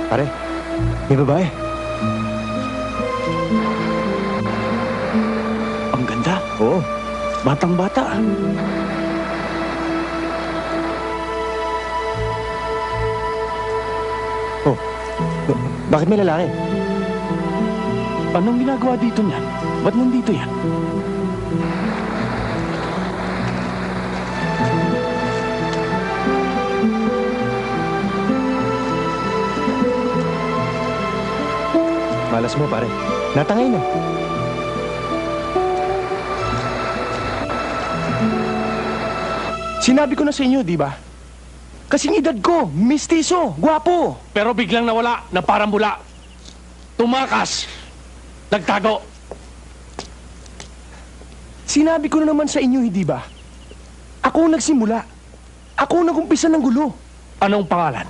Pare, may babae. Ang ganda. Oo. Batang-bata. Oh, bakit may lalaki? Anong ginagawa dito niyan? Ba't nandito yan? Malas mo, pare. Natangay na. Sinabi ko na sa inyo, di ba? Kasing edad ko, mistiso, gwapo. Pero biglang nawala, na parang bula. Tumakas. Nagtago. Sinabi ko na naman sa inyo, hindi ba? Ako ang nagsimula. Ako ang nagumpisa ng gulo. Anong pangalan?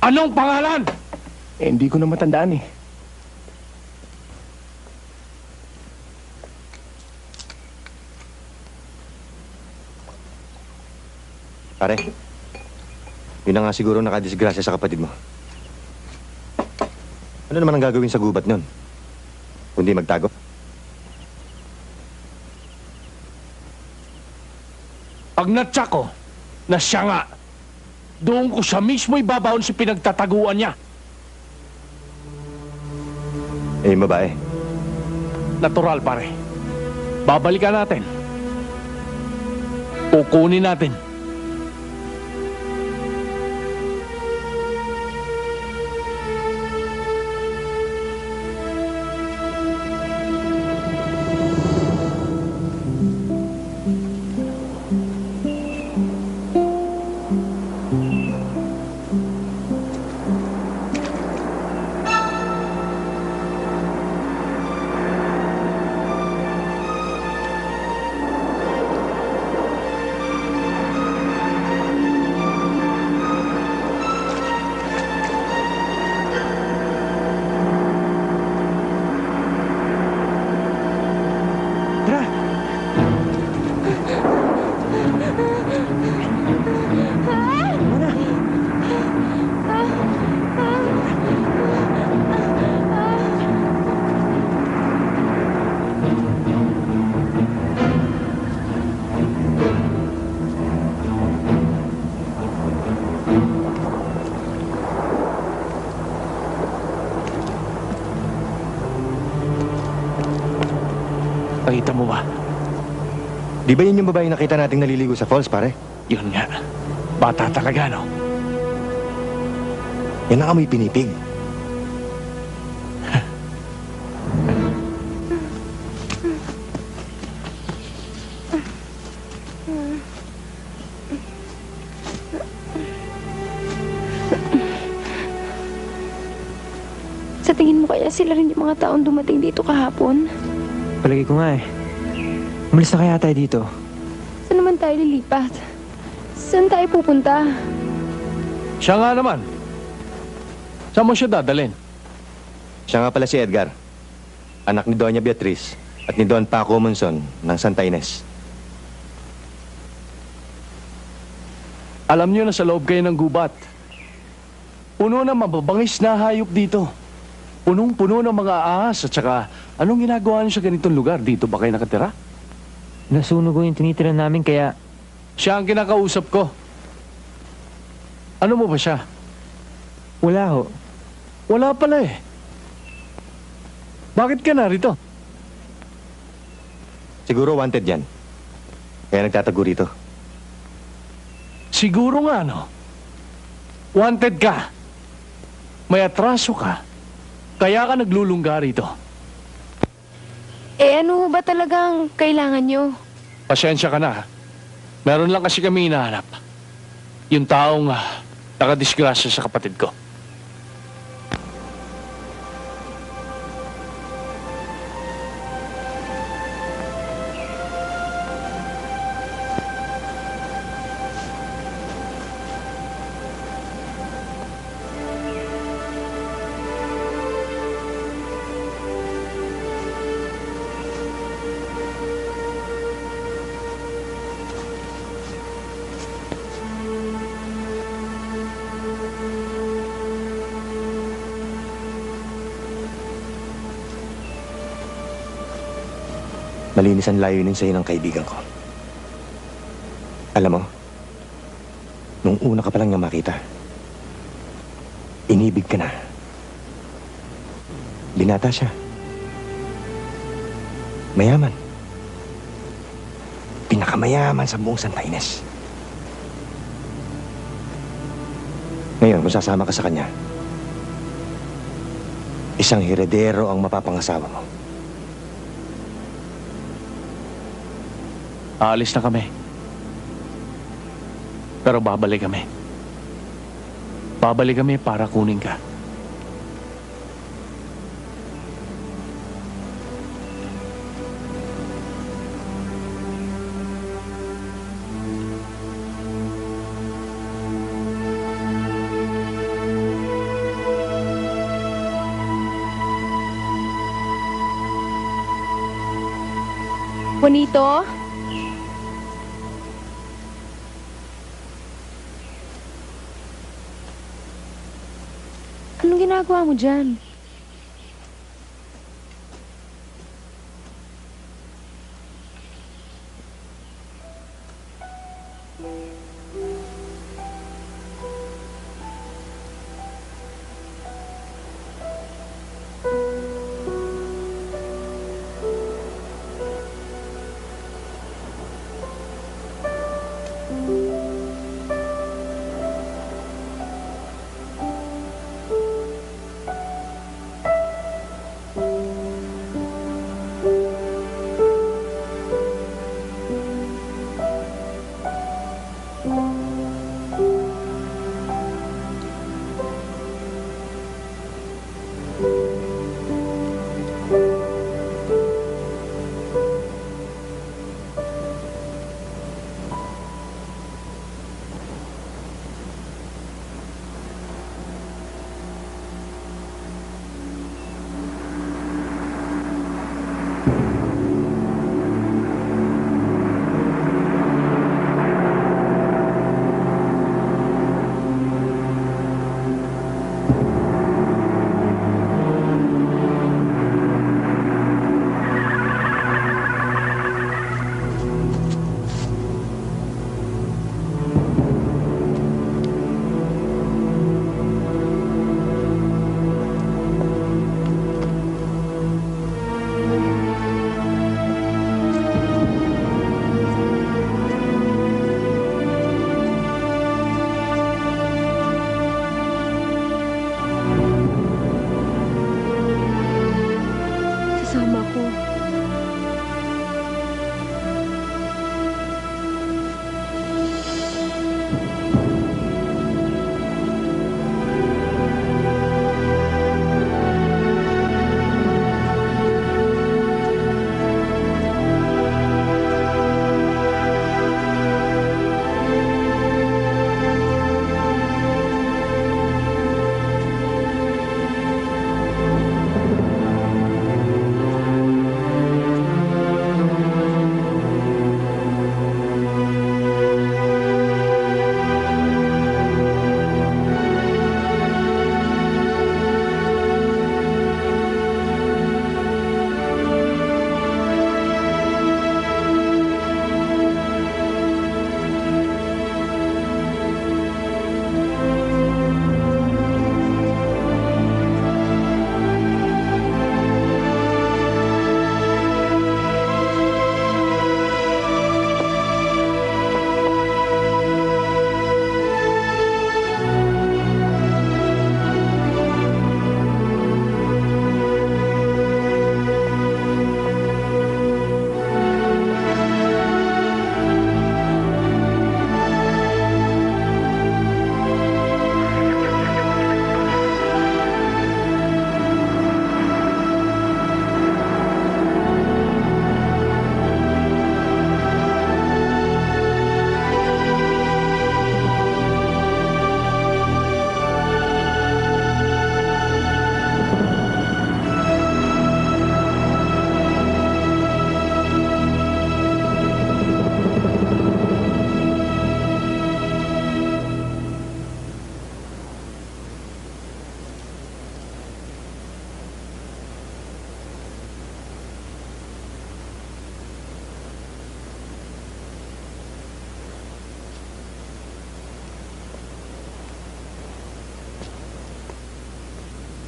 Anong pangalan? Eh, hindi ko na matandaan eh. Pare, yun na nga siguro nakadisgrasya sa kapatid mo. Ano naman ang gagawin sa gubat nun? Kundi magtago? Pag natsak ko na siya nga, doon ko siya mismo ibabaon sa pinagtataguan niya. Eh, yung babae. Natural, pare. Babalikan natin. Kukunin natin. Nakita mo ba? Di ba yun yung babae nakita nating naliligo sa falls, pare? Yun nga. Bata talaga, no? Yan ang amoy pinipig. Sa tingin mo kaya sila rin yung mga taong dumating dito kahapon? Palagi ko nga eh. Umalis na kaya tayo dito. Saan naman tayo lilipat? Saan tayo pupunta? Siya nga naman. Saan mo siya dadalhin? Siya nga pala si Edgar. Anak ni Doña Beatriz at ni Don Paco Monson ng Santa Ines. Alam niyo na sa loob kayo ng gubat. Puno na mababangis na hayop dito. Punong-puno ng mga ahas at saka anong ginagawa niyo sa ganitong lugar? Dito ba kayo nakatira? Nasunog ko yung tinitira namin kaya Siya ang kinakausap ko. Ano mo ba siya? wala ho. Wala pala eh. Bakit ka narito? Siguro wanted yan. Kaya nagtatago rito. Siguro nga, no? Wanted ka. May atraso ka. Kaya ka naglulungga rito. Eh ano ba talagang kailangan nyo? Pasensya ka na, ha? Meron lang kasi kami hinahanap. Yung taong nakadisgrasya sa kapatid ko. Malinis ang layunin sa'yo ng kaibigan ko. Alam mo, nung una ka pa lang niya makita, inibig ka na. Binata siya. Mayaman. Pinakamayaman sa buong Santa Ines. Ngayon, kung sasama ka sa kanya, isang heredero ang mapapangasawa mo. Aalis na kami. Pero babalik kami. Babalik kami para kunin ka. Juanito? Anong ginagawa mo dyan?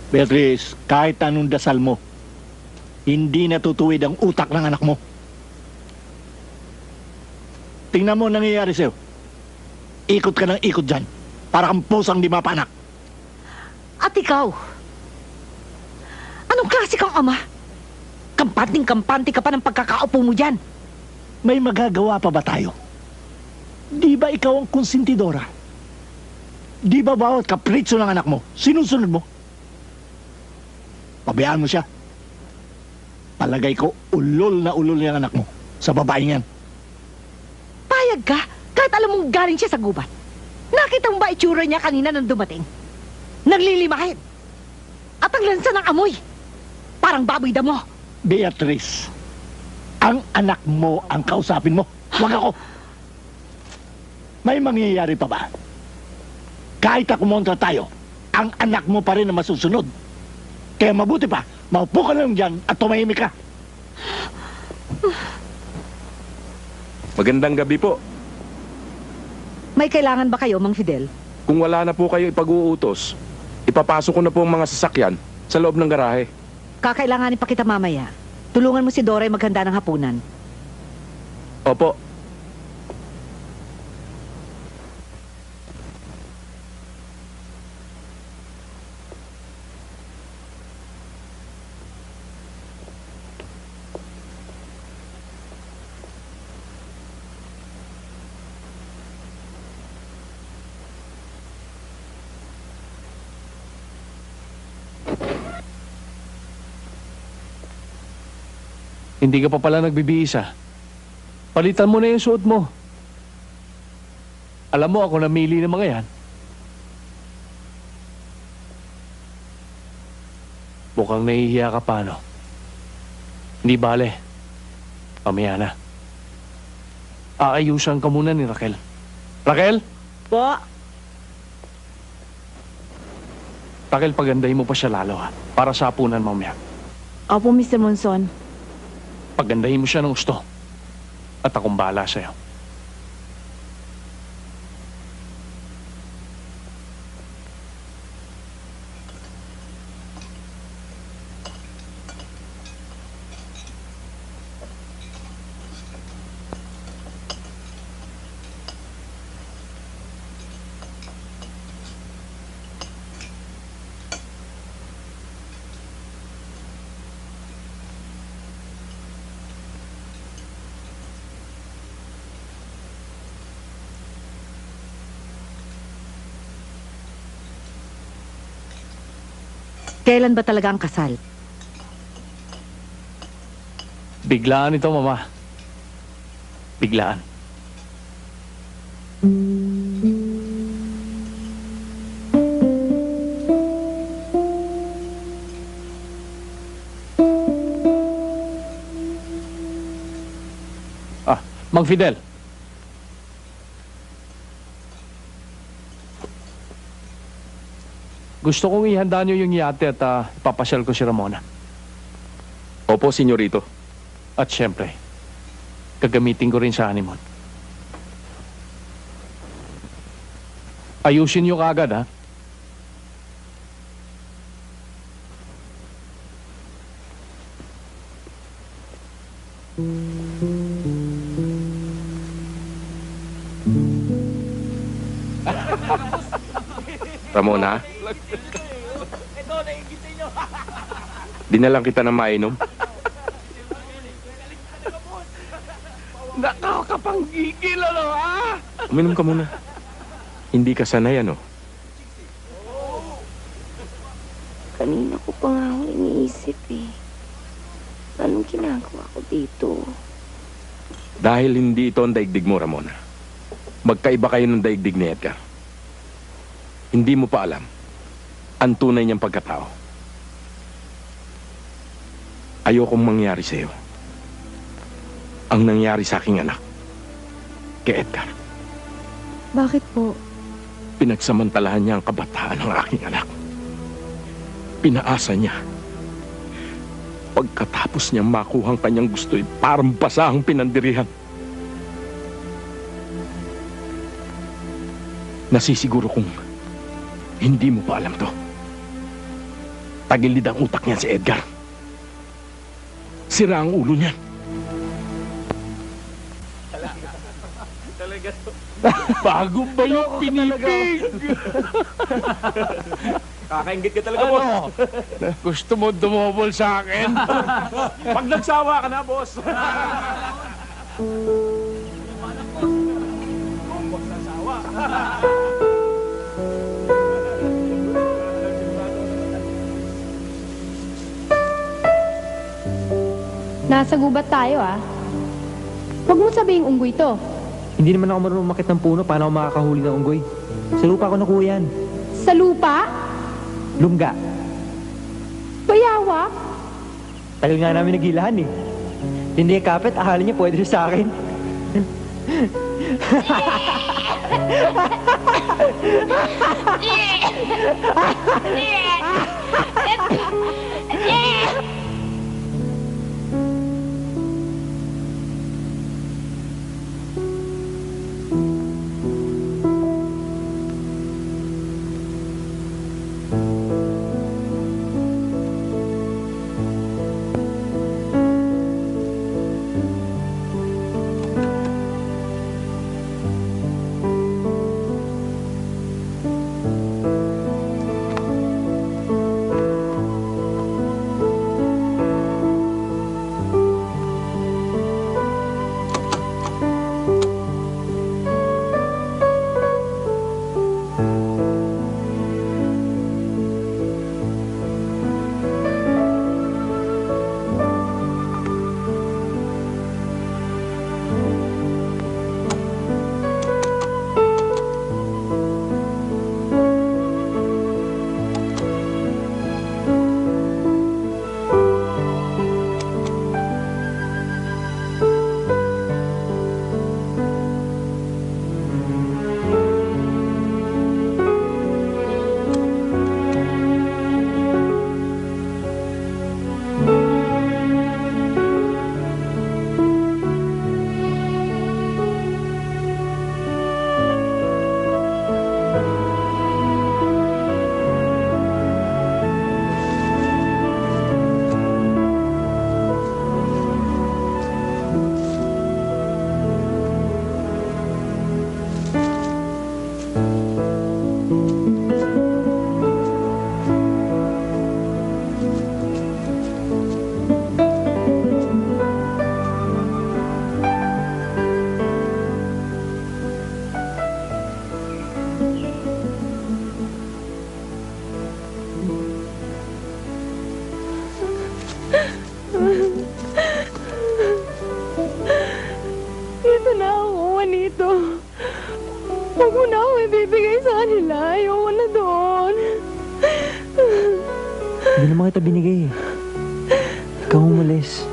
Beatrice, kahit anong dasal mo, hindi natutuwid ang utak ng anak mo. Tingnan mo ang nangyayari sa'yo. Ikot ka ng ikot dyan. Para kang pusang di mapanak. At ikaw? Anong klase kang ama? Kampanting-kampante ka pa ng pagkakaupo mo dyan. May magagawa pa ba tayo? Di ba ikaw ang konsentidora? Di ba bawat kapritsyo ng anak mo, sinusunod mo? Pabayaan mo siya. Palagay ko, ulol na ulol yung anak mo sa babaeng yan. Payag ka, kahit alam mong galing siya sa gubat. Nakita mo ba itsura niya kanina nang dumating? Naglilimahid. At ang lansa ng amoy. Parang baboy damo. Beatrice, ang anak mo ang kausapin mo. Huwag ako. May mangyayari pa ba? Kahit ako montra tayo, ang anak mo pa rin ang masusunod. Kaya mabuti pa, maupo ka lang dyan at tumahimik ka. Magandang gabi po. May kailangan ba kayo, Mang Fidel? Kung wala na po kayo ipag-uutos, ipapasok ko na po ang mga sasakyan sa loob ng garahe. Kakailanganin pa kita mamaya. Tulungan mo si Doray maghanda ng hapunan. Opo. Hindi ka pa pala nagbibihis ah. Palitan mo na yung suot mo. Alam mo ako namili ng mga yan. Mukhang nahihiya ka pa, no? Hindi bale. Pamaya na. Aayusan ka muna ni Raquel. Raquel? Po? Raquel, pagandahin mo pa siya lalo ha. Para sa hapunan mamaya. Opo, Mr. Monson. Pagandahin mo siya ng gusto. At akong bahala sa'yo. Kailan ba talaga ang kasal? Biglaan ito, Mama. Biglaan. Mang Fidel. Gusto kong ihanda niyo yung yate at ipapasyal ko si Ramona. Opo, senyorito. At syempre, gagamitin ko rin sa honeymoon. Ayusin niyo kaagad, ha? Ramona? Dinalang kita ng mainom. Nakakapanggigil, ano, ha? Uminom ka muna. Hindi ka sanay, ano? Kanina ko pa nga ako iniisip eh. Anong ginagawa ko dito? Dahil hindi ito ang daigdig mo, Ramona. Magkaiba kayo ng daigdig ni Edgar. Hindi mo pa alam ang tunay niyang pagkatao. Ayokong mangyari sa'yo ang nangyari sa aking anak, kay Edgar. Bakit po? Pinagsamantalahan niya ang kabataan ng aking anak. Pinaasa niya. Pagkatapos niyang makuha ang kanyang gusto, parang basahang pinandirihan. Nasisiguro kong hindi mo pa alam to. Tagilid ang utak niyan si Edgar. Sira ang ulo niyan. Bago ba yung pinipig? Kakaingit ka talaga, boss. Gusto mo dumobol sa akin? Pag nagsawa ka na, boss. Nasa gubat tayo ah. Huwag mo sabihing unggoy to. Hindi naman ako marunong umakit ng puno. Paano ako makakahuli ng unggoy? Sa lupa ko nakuha yan. Sa lupa? Lungga. Bayawak? Tagal nga namin nagilahan eh. Hindi kapit, akala niya pwede siya sa akin. Ito na ako, Juanito. Huwag mo na ako ibibigay sa kanila. Ayoko na doon. Hindi naman kita binigay eh. Ikaw umalis.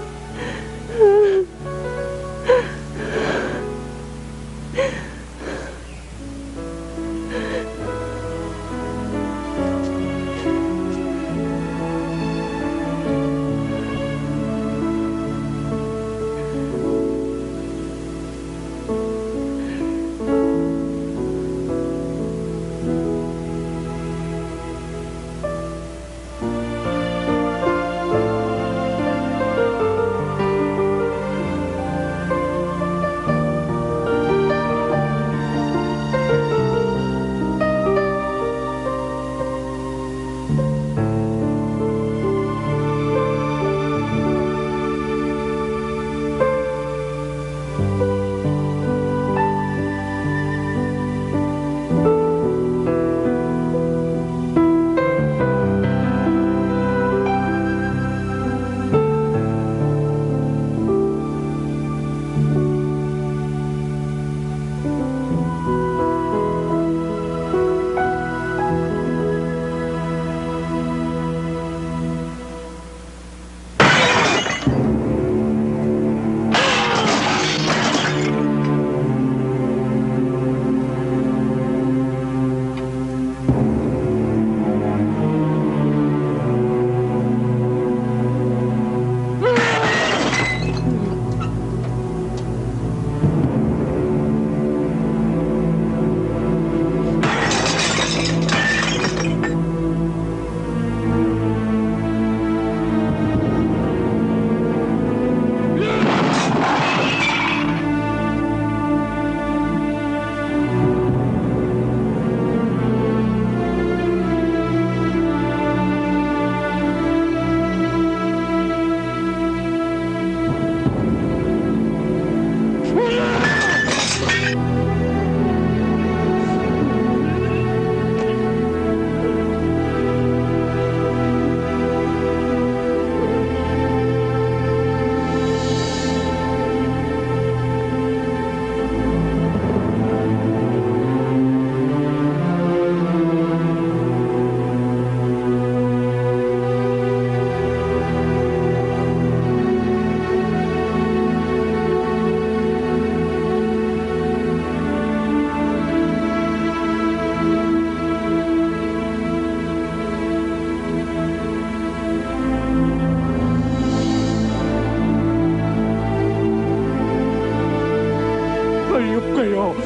kayo.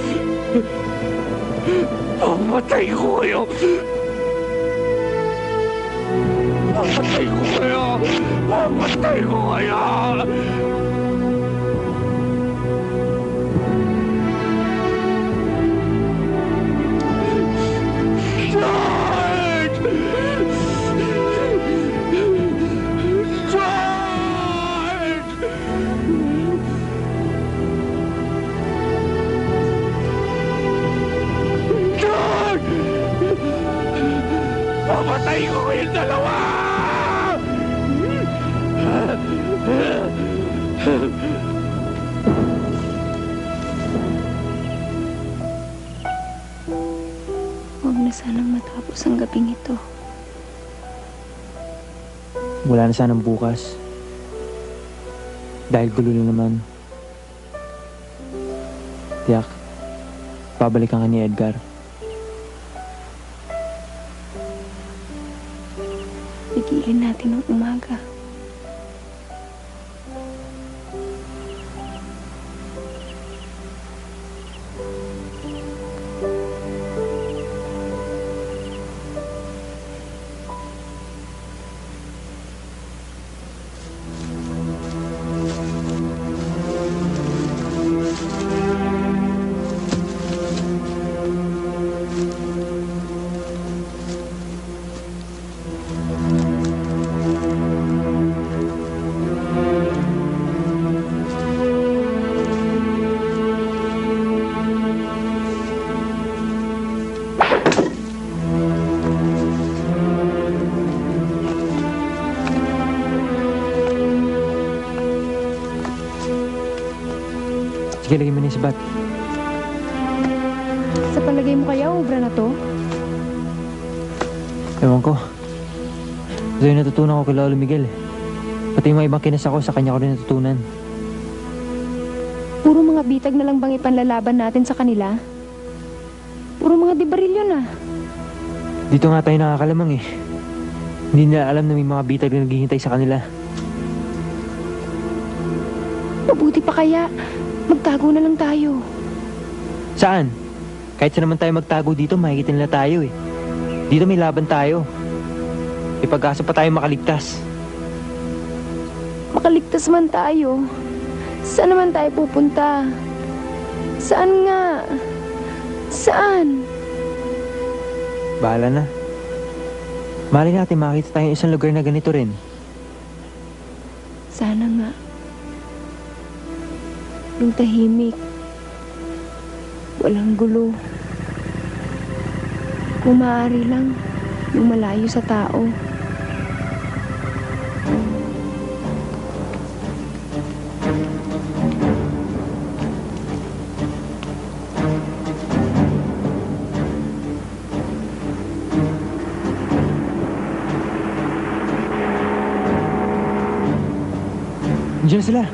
Mamatay ko kayo. Mamatay ko kayo. Mamatay ko kayo. George! Papatay ko kayong dalawa! Huwag na sanang matapos ang gabing ito. Wala na sanang bukas. Dahil gulo na naman. Tiyak, babalikan ka ni Edgar. Pigilin natin ang umaga. Sige, lagay mo na yung sabat. Sa palagay mo kaya, obra na to? Ewan ko. Ito yung natutunan ko kay Lolo Miguel. Pati yung mga ibang kinasa ko, sa kanya ko rin natutunan. Puro mga bitag na lang bang ipanlalaban natin sa kanila? Puro mga dibarilyo na. Dito nga tayo nakakalamang eh. Hindi nila alam na may mga bitag na naghihintay sa kanila. Mabuti pa kaya, magtago na lang tayo. Saan? Kahit saan naman tayo magtago dito, makikita nila tayo eh. Dito may laban tayo. May pag-asa pa tayo makaligtas. Makaligtas man tayo. Saan naman tayo pupunta? Saan nga? Saan? Bahala na. Mali natin makita tayo isang lugar na ganito rin. Sana nga. Yung tahimik. Walang gulo. Kung maaari lang, yung malayo sa tao. Nandiyan na sila.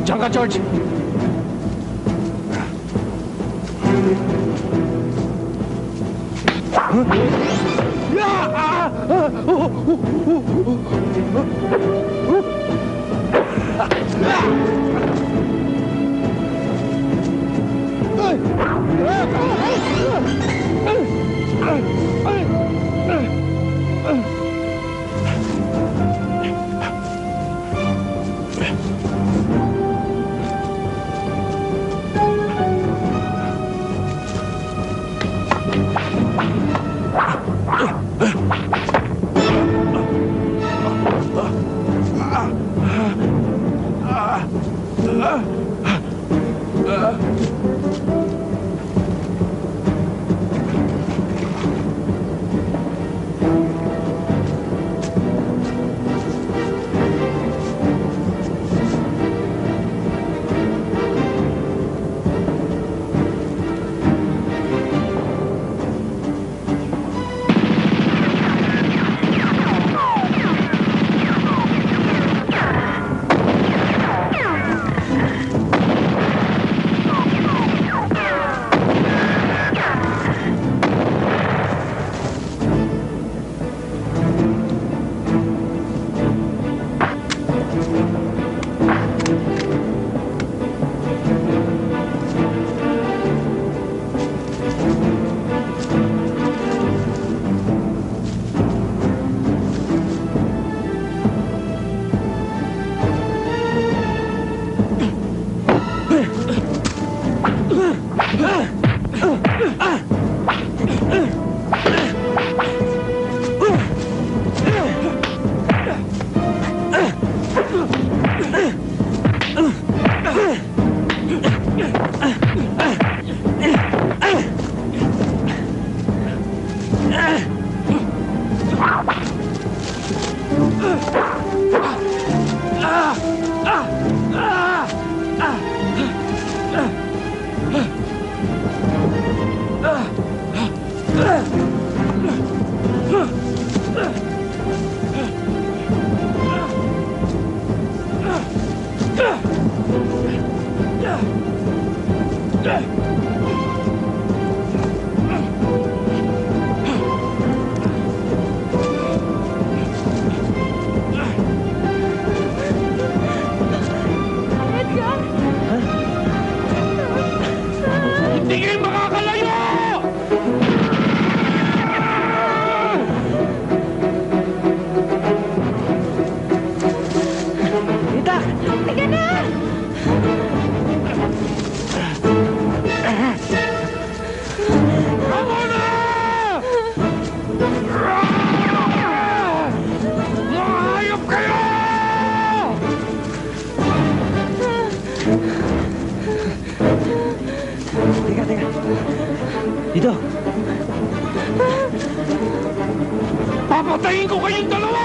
Diyan ka, George! Hindi kayo makakalayo! Rita! Teka na! Tama na! Mga hayop kayo! Teka. Dito. Papatayin ko kayong dalawa!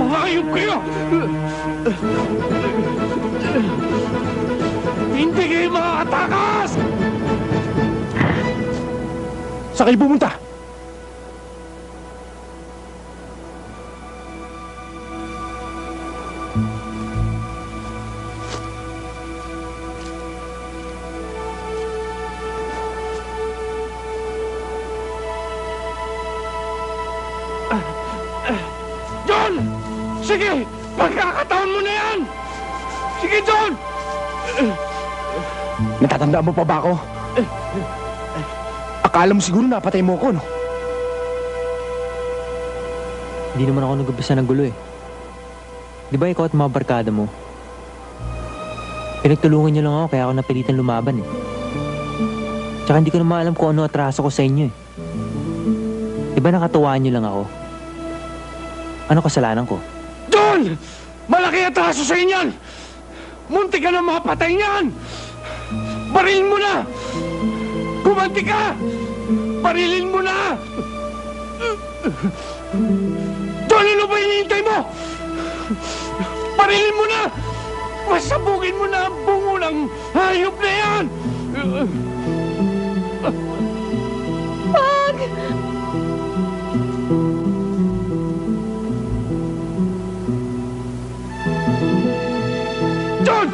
Mga hayop kayo! Hindi kayo makakatakas! Saan kayo pumunta? John! Sige! Pagkakataon mo na yan! Sige, John! Natatandaan mo pa ba ako? Akala mo siguro napatay mo ako, no? Hindi naman ako nag-umpisa ng gulo eh. Di ba ikaw at mga barkada mo? Pinagtulungan niyo lang ako kaya ako napilitan lumaban eh. Tsaka hindi ko naman alam kung ano atraso ko sa inyo eh. Di ba nakatuwaan niyo lang ako? Ano kasalanan ko? John! Malaki atraso sa inyan! Munti ka na mapatay niyan! Barilin mo na! Gumanti ka! Barilin mo na! John, ano ba hinihintay mo? Barilin mo na! Pasabugin mo na ang bungo ng hayop na yan! Pag! John!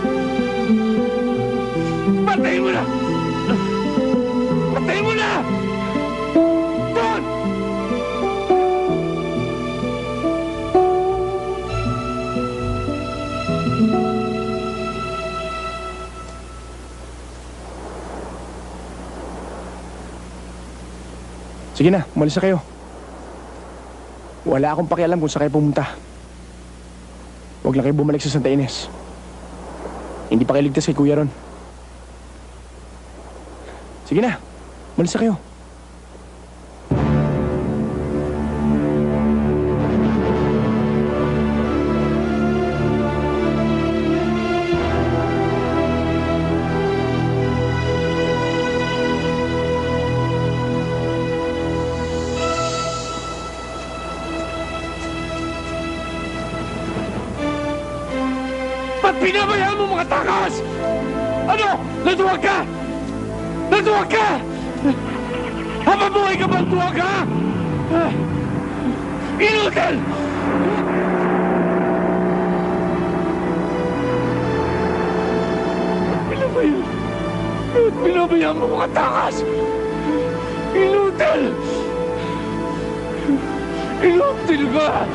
Patayin mo na! Patayin mo na! John! Sige na, umalis na kayo. Wala akong pakialam kung saan kayo pumunta. Huwag lang kayo bumalik sa Santa Ines. Hindi pa kayo ligtas kay Kuya ron. Sige na, umalis na kayo. Ba't pinabayaan mo mga takas? Ano? Natuwag ka? Natuwag ka? Habang buhay ka bang tuwag ka? Inutil! Pinabayaan mo mga takas? Inutil! Inutil ka!